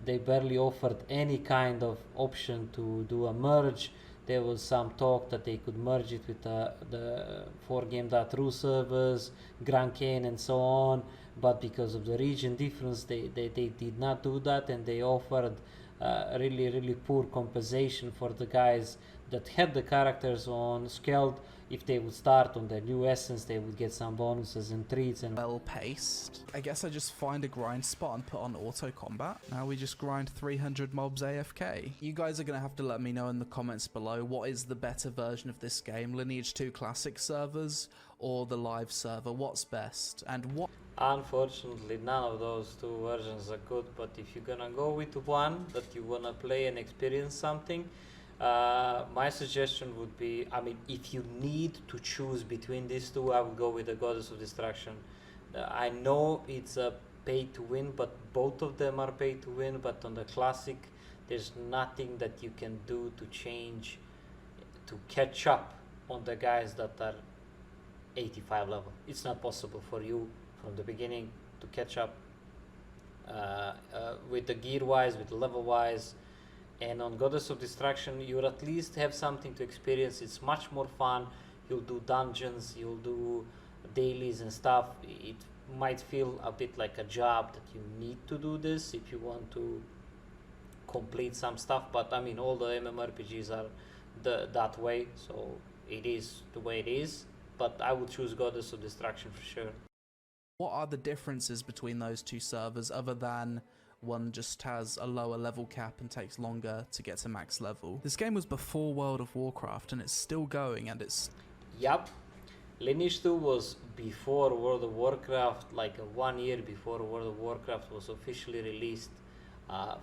they barely offered any kind of option to do a merge. There was some talk that they could merge it with the 4game.ru servers, Grand Cane and so on, but because of the region difference, they did not do that, and they offered really poor compensation for the guys that had the characters on Skelth. If they would start on the new essence, they would get some bonuses and treats. And well paced. I guess I just find a grind spot and put on auto combat. Now we just grind 300 mobs AFK. You guys are gonna have to let me know in the comments below what is the better version of this game, Lineage 2 Classic servers or the live server. What's best and what? unfortunately, none of those two versions are good. But if you're gonna go with one that you wanna play and experience something, my suggestion would be, I mean, if you need to choose between these two, I would go with the Goddess of Destruction. I know it's a pay to win, but both of them are pay to win. But on the Classic, there's nothing that you can do to change, to catch up on the guys that are 85 level. It's not possible for you from the beginning to catch up with the gear wise, with the level wise. And on Goddess of Destruction, you'll at least have something to experience. It's much more fun. You'll do dungeons, you'll do dailies and stuff. It might feel a bit like a job that you need to do this if you want to complete some stuff. But I mean, all the MMORPGs are that way, so it is the way it is. But I would choose Goddess of Destruction for sure. What are the differences between those two servers other than one just has a lower level cap and takes longer to get to max level? This game was before World of Warcraft and it's still going, and it's... Yup. Lineage 2 was before World of Warcraft, like 1 year before World of Warcraft was officially released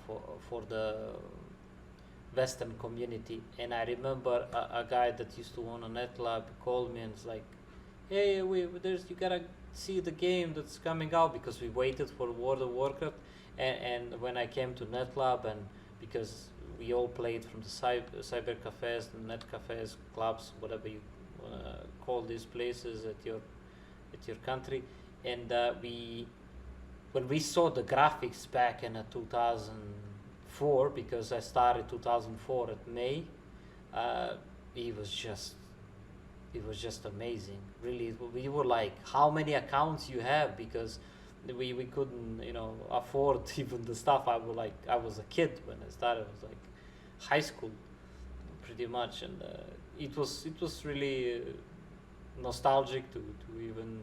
for the Western community. And I remember a guy that used to own a NetLab called me and was like, hey, you gotta see the game that's coming out, because we waited for World of Warcraft. And when I came to NetLab, and because we all played from the cyber cafes, the net cafes, clubs, whatever you call these places at your country, and when we saw the graphics back in 2004, because I started 2004 at May, it was just amazing. Really, we were like, how many accounts you have? Because we couldn't, afford even the stuff. I was a kid when I started. I was like high school, pretty much, and it was really nostalgic to even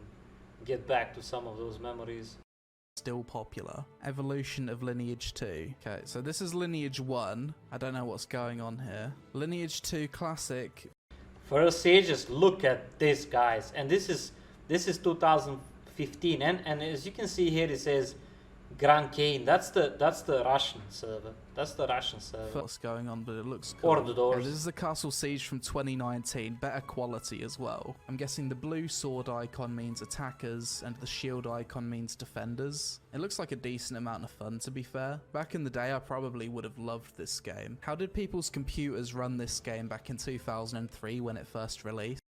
get back to some of those memories. Still popular. Evolution of Lineage 2. Okay, so this is Lineage 1. I don't know what's going on here. Lineage 2 Classic. First, just look at this, guys, and this is This is 2015, and as you can see here, it says Grand Kane. That's the Russian server. That's the Russian server. What's going on, but it looks cool. Or the doors. And this is the Castle Siege from 2019, better quality as well. I'm guessing the blue sword icon means attackers and the shield icon means defenders. It looks like a decent amount of fun, to be fair. Back in the day, I probably would have loved this game. How did people's computers run this game back in 2003 when it first released?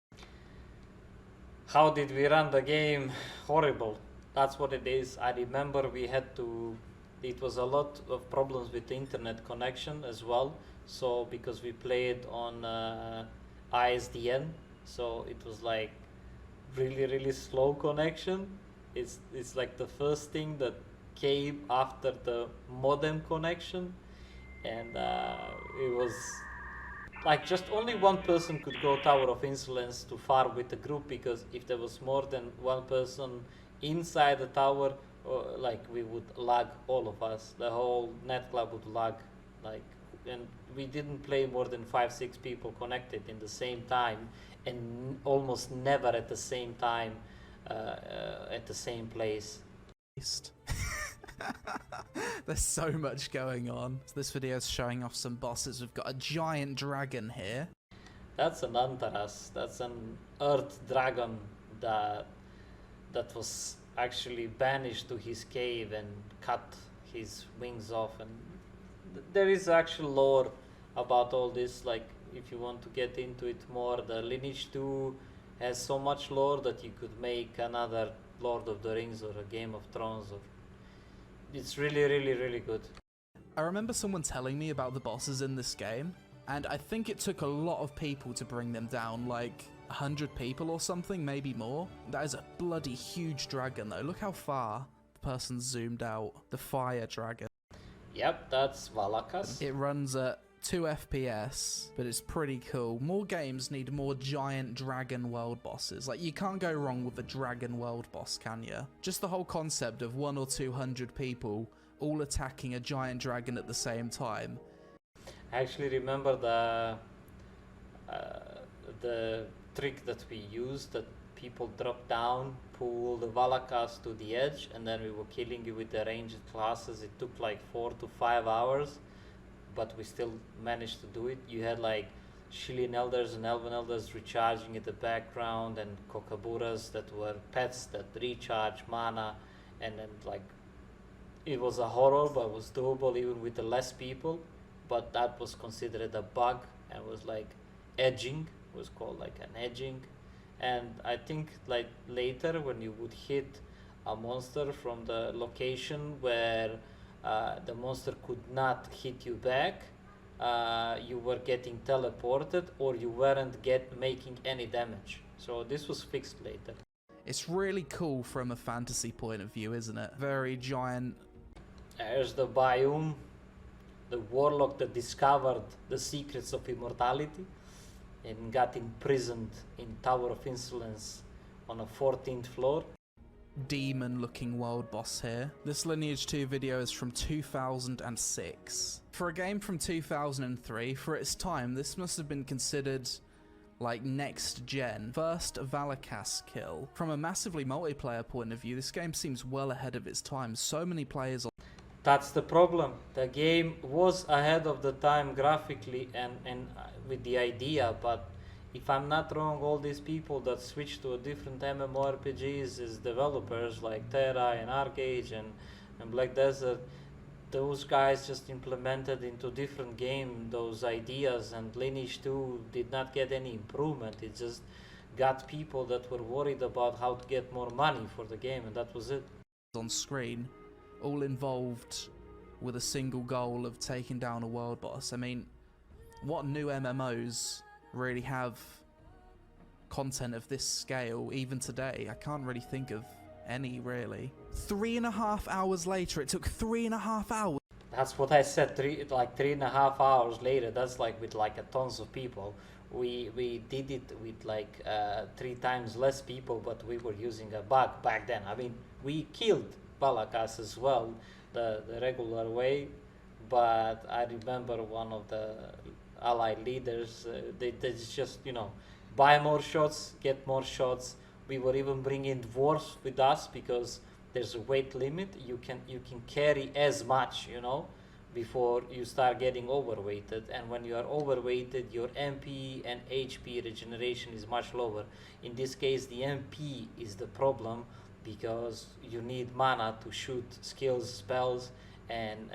How did we run the game? Horrible. That's what it is. I remember we had to, it was a lot of problems with the internet connection as well. So because we played on ISDN, so it was like really slow connection. It's like the first thing that came after the modem connection, and it was like just only one person could go Tower of Insolence to farm with the group, because if there was more than one person inside the tower, like we would lag, all of us, the whole net club would lag, like, and we didn't play more than 5-6 people connected in the same time, and almost never at the same time at the same place. There's so much going on. So this video is showing off some bosses. We've got a giant dragon here. That's an Antaras. That's an earth dragon that was actually banished to his cave and cut his wings off. And there is actual lore about all this. Like, if you want to get into it more, the Lineage 2 has so much lore that you could make another Lord of the Rings or a Game of Thrones. Or it's really good. I remember someone telling me about the bosses in this game, and I think it took a lot of people to bring them down, like 100 people or something, maybe more. That is a bloody huge dragon though. Look how far the person zoomed out. The fire dragon. Yep, that's Valakas. It runs at 2 FPS, but it's pretty cool. More games need more giant dragon world bosses. Like, you can't go wrong with a dragon world boss, can you? Just the whole concept of 100 or 200 people all attacking a giant dragon at the same time. I actually remember the trick that we used, that people drop down, pull the Valakas to the edge, and then we were killing you with the ranged classes. It took like 4 to 5 hours, but we still managed to do it. You had like Shilin Elders and Elven Elders recharging in the background, and Kokaburas that were pets that recharge mana, and then like it was a horror, but it was doable even with the less people. But that was considered a bug and was like edging, was called like an edging. And I think like later when you would hit a monster from the location where the monster could not hit you back, you were getting teleported, or you weren't making any damage. So this was fixed later. It's really cool from a fantasy point of view, isn't it? Very giant. There's the biome, the warlock that discovered the secrets of immortality and got imprisoned in Tower of Insolence on a 14th floor. Demon looking world boss here. This Lineage 2 video is from 2006. For a game from 2003, for its time, this must have been considered like next gen. First Valakas kill. From a massively multiplayer point of view, this game seems well ahead of its time. So many players. That's the problem. The game was ahead of the time graphically and with the idea, but if I'm not wrong, all these people that switched to a different MMORPGs as developers like Terra and Arcade and Black Desert, those guys just implemented into different game those ideas, and Lineage 2 did not get any improvement. It just got people that were worried about how to get more money for the game, and that was it. On screen, all involved with a single goal of taking down a world boss. I mean, what new MMOs really have content of this scale even today? I can't really think of any, really. 3.5 hours later. It took 3.5 hours. That's what I said, 3.5 hours later. That's like with like a tons of people. We did it with like 3 times less people, but we were using a bug back then. I mean, we killed Valakas as well, the regular way, but I remember one of the allied leaders, they just, you know, buy more shots, get more shots, We were even bringing dwarves with us because there's a weight limit. You can carry as much, you know, before you start getting overweighted. And when you are overweighted, your MP and HP regeneration is much lower. In this case, the MP is the problem because you need mana to shoot skills, spells, and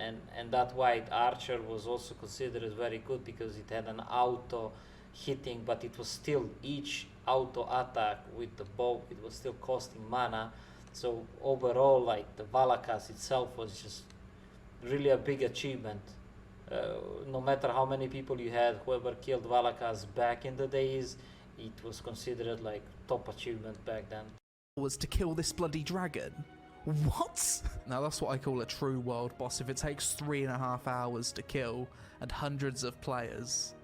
that white archer was also considered as very good because it had an auto hitting, but it was still each auto attack with the bow, it was still costing mana. So overall, like, the Valakas itself was just really a big achievement. No matter how many people you had, whoever killed Valakas back in the days, it was considered like top achievement back then. Was to kill this bloody dragon. What? Now that's what I call a true world boss. If it takes 3.5 hours to kill and hundreds of players,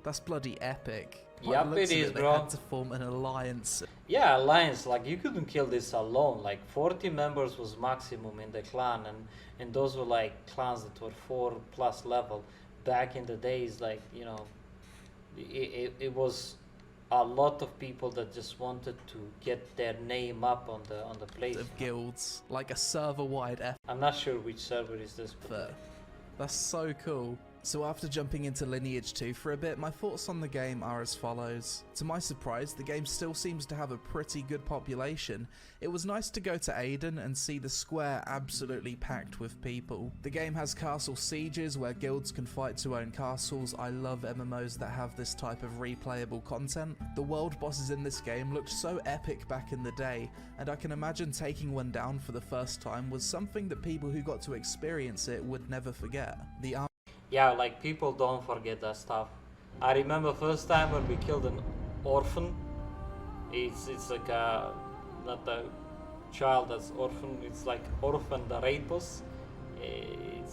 that's bloody epic. Yep, it is, They bro. had to form an alliance. Yeah, alliance, like, you couldn't kill this alone. Like, 40 members was maximum in the clan, and those were like clans that were 4+ level. Back in the days, like, you know, it was a lot of people that just wanted to get their name up on the place. Of guilds, like a server-wide effort. I'm not sure which server is this. That's so cool. So after jumping into Lineage 2 for a bit, my thoughts on the game are as follows. To my surprise, the game still seems to have a pretty good population. It was nice to go to Aden and see the square absolutely packed with people. The game has castle sieges where guilds can fight to own castles. I love MMOs that have this type of replayable content. The world bosses in this game looked so epic back in the day, and I can imagine taking one down for the first time was something that people who got to experience it would never forget. Yeah, like, people don't forget that stuff. I remember first time when we killed an orphan. It's like not a child that's orphan. It's like orphan the raid boss. It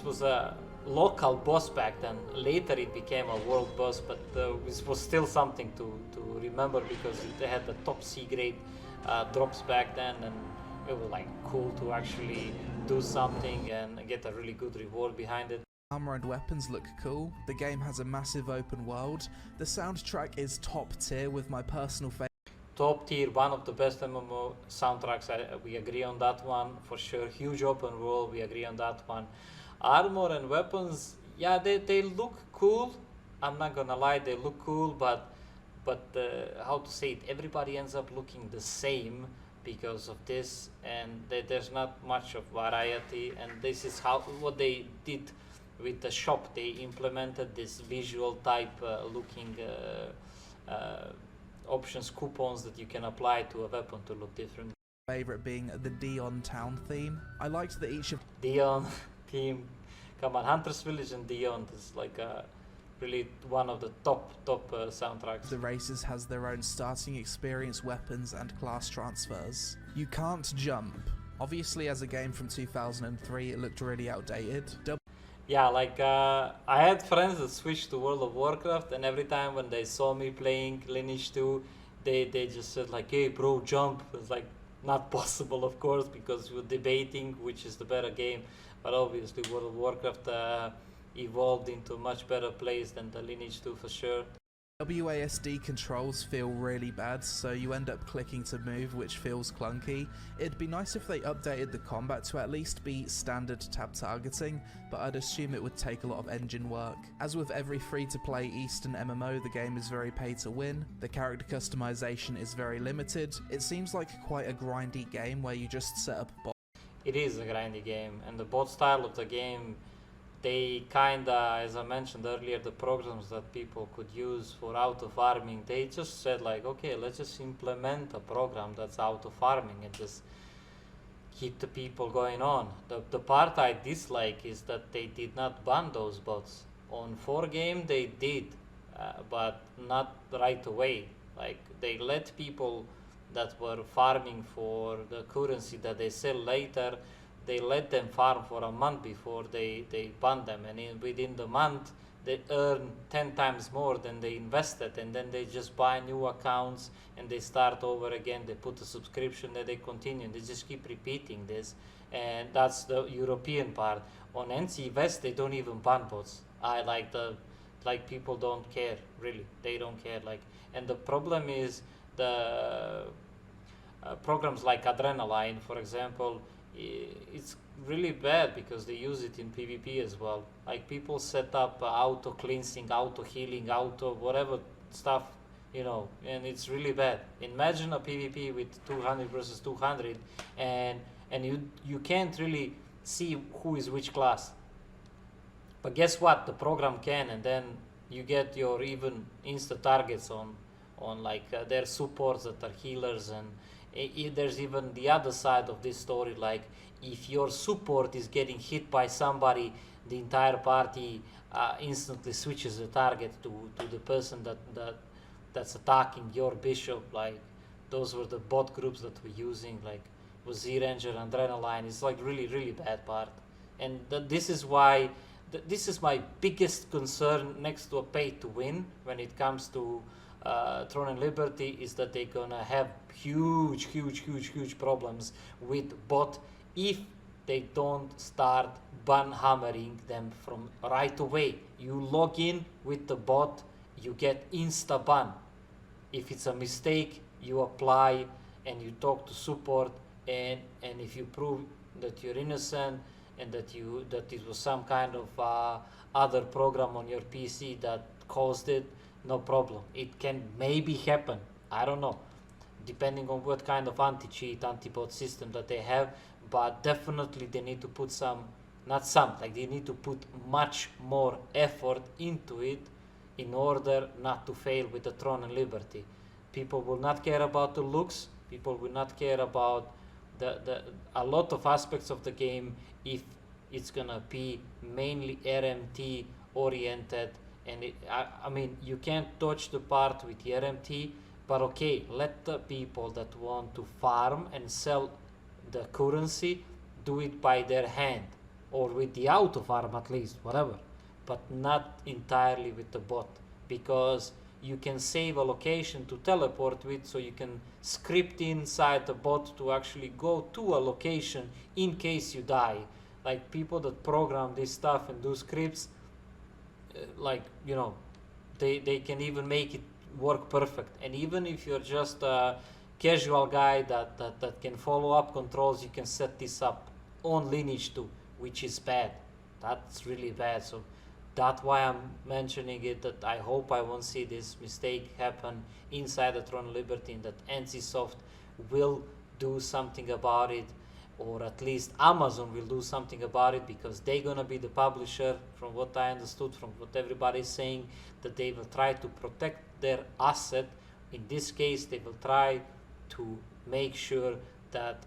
was a local boss back then. Later it became a world boss, but this was still something to remember because it had the top C grade drops back then, and it was like cool to actually do something and get a really good reward behind it. Armor and weapons look cool. The game has a massive open world. The soundtrack is top tier with my personal favorite. Top tier, one of the best MMO soundtracks. We agree on that one for sure. Huge open world, we agree on that one. Armor and weapons, yeah, they look cool. I'm not gonna lie, they look cool, but how to say it? Everybody ends up looking the same because of this, and there's not much of variety. And this is what they did with the shop. They implemented this visual type looking options, coupons that you can apply to a weapon to look different. Favorite being the Dion town theme. I liked that each of Dion theme, come on, Hunter's Village and Dion is like really one of the top soundtracks. the races has their own starting experience, weapons, and class transfers. You can't jump. Obviously, as a game from 2003, it looked really outdated. Yeah, like I had friends that switched to World of Warcraft, and every time when they saw me playing Lineage 2, they just said like, hey bro, jump. It's like not possible, of course, because we're debating which is the better game. But obviously World of Warcraft evolved into a much better place than the Lineage 2 for sure. WASD controls feel really bad, so you end up clicking to move, which feels clunky. It'd be nice if they updated the combat to at least be standard tab targeting, but I'd assume it would take a lot of engine work. As with every free-to-play Eastern MMO, the game is very pay to win. The character customization is very limited. It seems like quite a grindy game where you just set up bots. It is a grindy game, and the bot style of the game, they kinda, as I mentioned earlier, the programs that people could use for auto farming, they just said like, okay, let's just implement a program that's auto farming and just keep the people going on. The part I dislike is that they did not ban those bots. On 4 game they did, but not right away. Like, they let people that were farming for the currency that they sell later, they let them farm for a month before they banned them, and within the month they earn 10 times more than they invested, and then they just buy new accounts and they start over again. They put a subscription, then they continue, and they just keep repeating this. And that's the European part. On NC West they don't even ban bots. I like the like people don't care, really, they don't care. Like, and the problem is the programs like Adrenaline, for example, it's really bad because they use it in PvP as well. Like, people set up auto cleansing, auto healing, auto whatever stuff, you know, and it's really bad. Imagine a PvP with 200 versus 200, and you can't really see who is which class. But guess what? The program can, and then you get your even insta targets on like their supports that are healers, and there's even the other side of this story. Like, if your support is getting hit by somebody, the entire party instantly switches the target to the person that's attacking your bishop. Like, those were the bot groups that we're using, like was Z-Ranger and Adrenaline. It's like really bad part, and this is why this is my biggest concern next to a pay to win when it comes to Throne and Liberty, is that they're gonna have huge problems with bot if they don't start ban hammering them from right away. You log in with the bot, you get insta ban. If it's a mistake, you apply and you talk to support, and if you prove that you're innocent and that it was some kind of other program on your PC that caused it, no problem. It can maybe happen, I don't know, depending on what kind of anti-cheat, anti-bot system that they have, but definitely they need to put they need to put much more effort into it in order not to fail with the Throne and Liberty. People will not care about the looks, people will not care about a lot of aspects of the game if it's gonna be mainly RMT oriented. And I mean, you can't touch the part with the RMT, but okay, let the people that want to farm and sell the currency do it by their hand, or with the auto farm at least, whatever, but not entirely with the bot, because you can save a location to teleport with, so you can script inside the bot to actually go to a location in case you die. Like, people that program this stuff and do scripts, like, you know, they can even make it work perfect. And even if you're just a casual guy that can follow up controls, you can set this up on Lineage too, which is bad. That's really bad. So that's why I'm mentioning it, that I hope I won't see this mistake happen inside the Throne Liberty, and that NCSoft will do something about it, or at least Amazon will do something about it, because they're gonna be the publisher, from what I understood, from what everybody's saying, that they will try to protect their asset. In this case, they will try to make sure that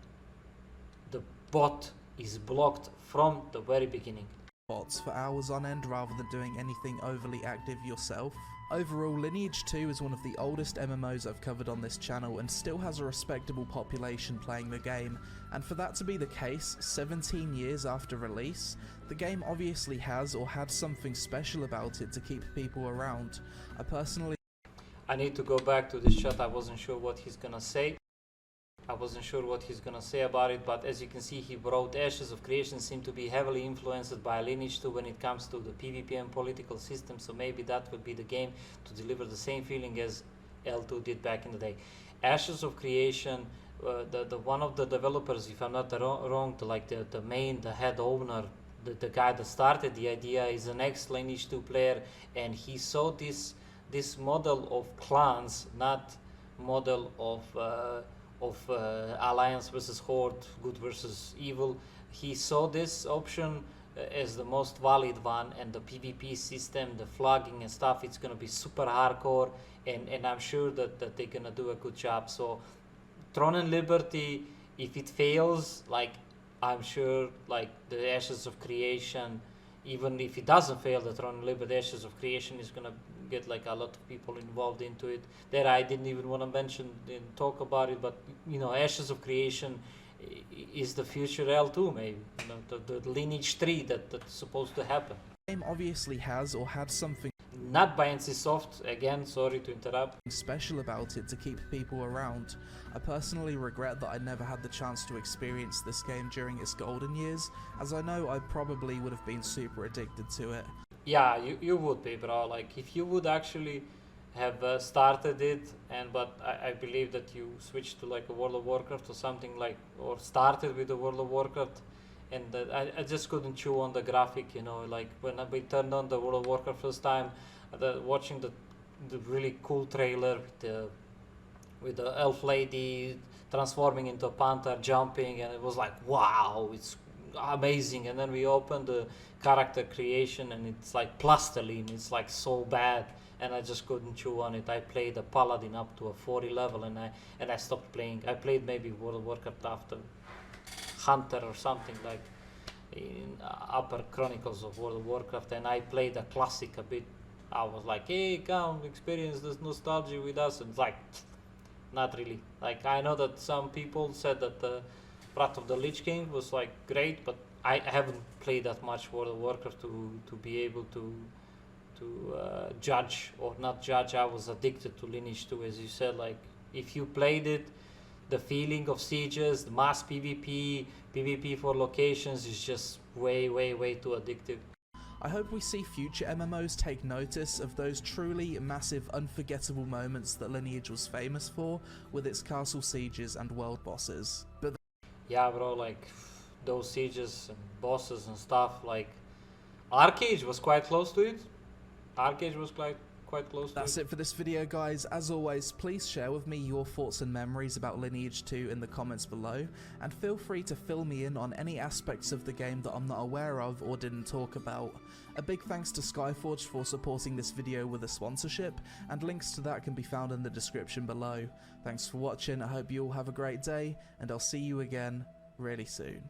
the bot is blocked from the very beginning. Bots for hours on end rather than doing anything overly active yourself. Overall, Lineage 2 is one of the oldest MMOs I've covered on this channel and still has a respectable population playing the game, and for that to be the case 17 years after release, the game obviously has or had something special about it to keep people around. I need to go back to this chat. I wasn't sure what he's gonna say. About it, but as you can see, he wrote Ashes of Creation seem to be heavily influenced by Lineage 2 when it comes to the PvP and political system, so maybe that would be the game to deliver the same feeling as L2 did back in the day. Ashes of Creation, the one of the developers, if I'm not wrong, the head owner, the guy that started the idea, is an ex-Lineage 2 player, and he saw this model of clans, not model of alliance versus horde, good versus evil. He saw this option as the most valid one, and the PvP system, the flogging and stuff, it's gonna be super hardcore, and I'm sure that they're gonna do a good job. So Throne and Liberty, if it fails, like, I'm sure, like, the Ashes of Creation, even if it doesn't fail, the Throne and Liberty Ashes of Creation is gonna get like a lot of people involved into it that I didn't even want to mention and talk about it. But you know, Ashes of Creation is the future L2, maybe, you know, the Lineage 3 that's supposed to happen. The game obviously has or had something not by NCSoft, again, sorry to interrupt, special about it to keep people around. I personally regret that I never had the chance to experience this game during its golden years, as I know I probably would have been super addicted to it. Yeah, you would be, bro. Like if you would actually have started it, and but I believe that you switched to like a World of Warcraft or something like, or started with the World of Warcraft, and I just couldn't chew on the graphic, you know. Like when we turned on the World of Warcraft first time, watching the really cool trailer with the elf lady transforming into a panther, jumping, and it was like, wow, it's amazing. And then we opened the character creation, and it's like plastiline. It's like so bad, and I just couldn't chew on it. I played a paladin up to a 40 level, and I stopped playing. I played maybe World of Warcraft after Hunter or something like in upper Chronicles of World of Warcraft, and I played a classic a bit. I was like, hey, come experience this nostalgia with us. And it's like, not really. Like I know that some people said that Wrath of the Lich King was like great, but I haven't played that much World of Warcraft to be able to judge or not judge. I was addicted to Lineage 2, as you said. Like if you played it, the feeling of sieges, the mass PvP, PvP for locations is just way too addictive. I hope we see future MMOs take notice of those truly massive, unforgettable moments that Lineage was famous for, with its castle sieges and world bosses. But Yeah, bro, like those sieges and bosses and stuff, like Arcade was quite close to it. Arcade was quite close to that's it. it for this video, guys. As always, please share with me your thoughts and memories about Lineage 2 in the comments below, and feel free to fill me in on any aspects of the game that I'm not aware of or didn't talk about. A big thanks to Skyforge for supporting this video with a sponsorship, and links to that can be found in the description below. Thanks for watching, I hope you all have a great day, and I'll see you again really soon.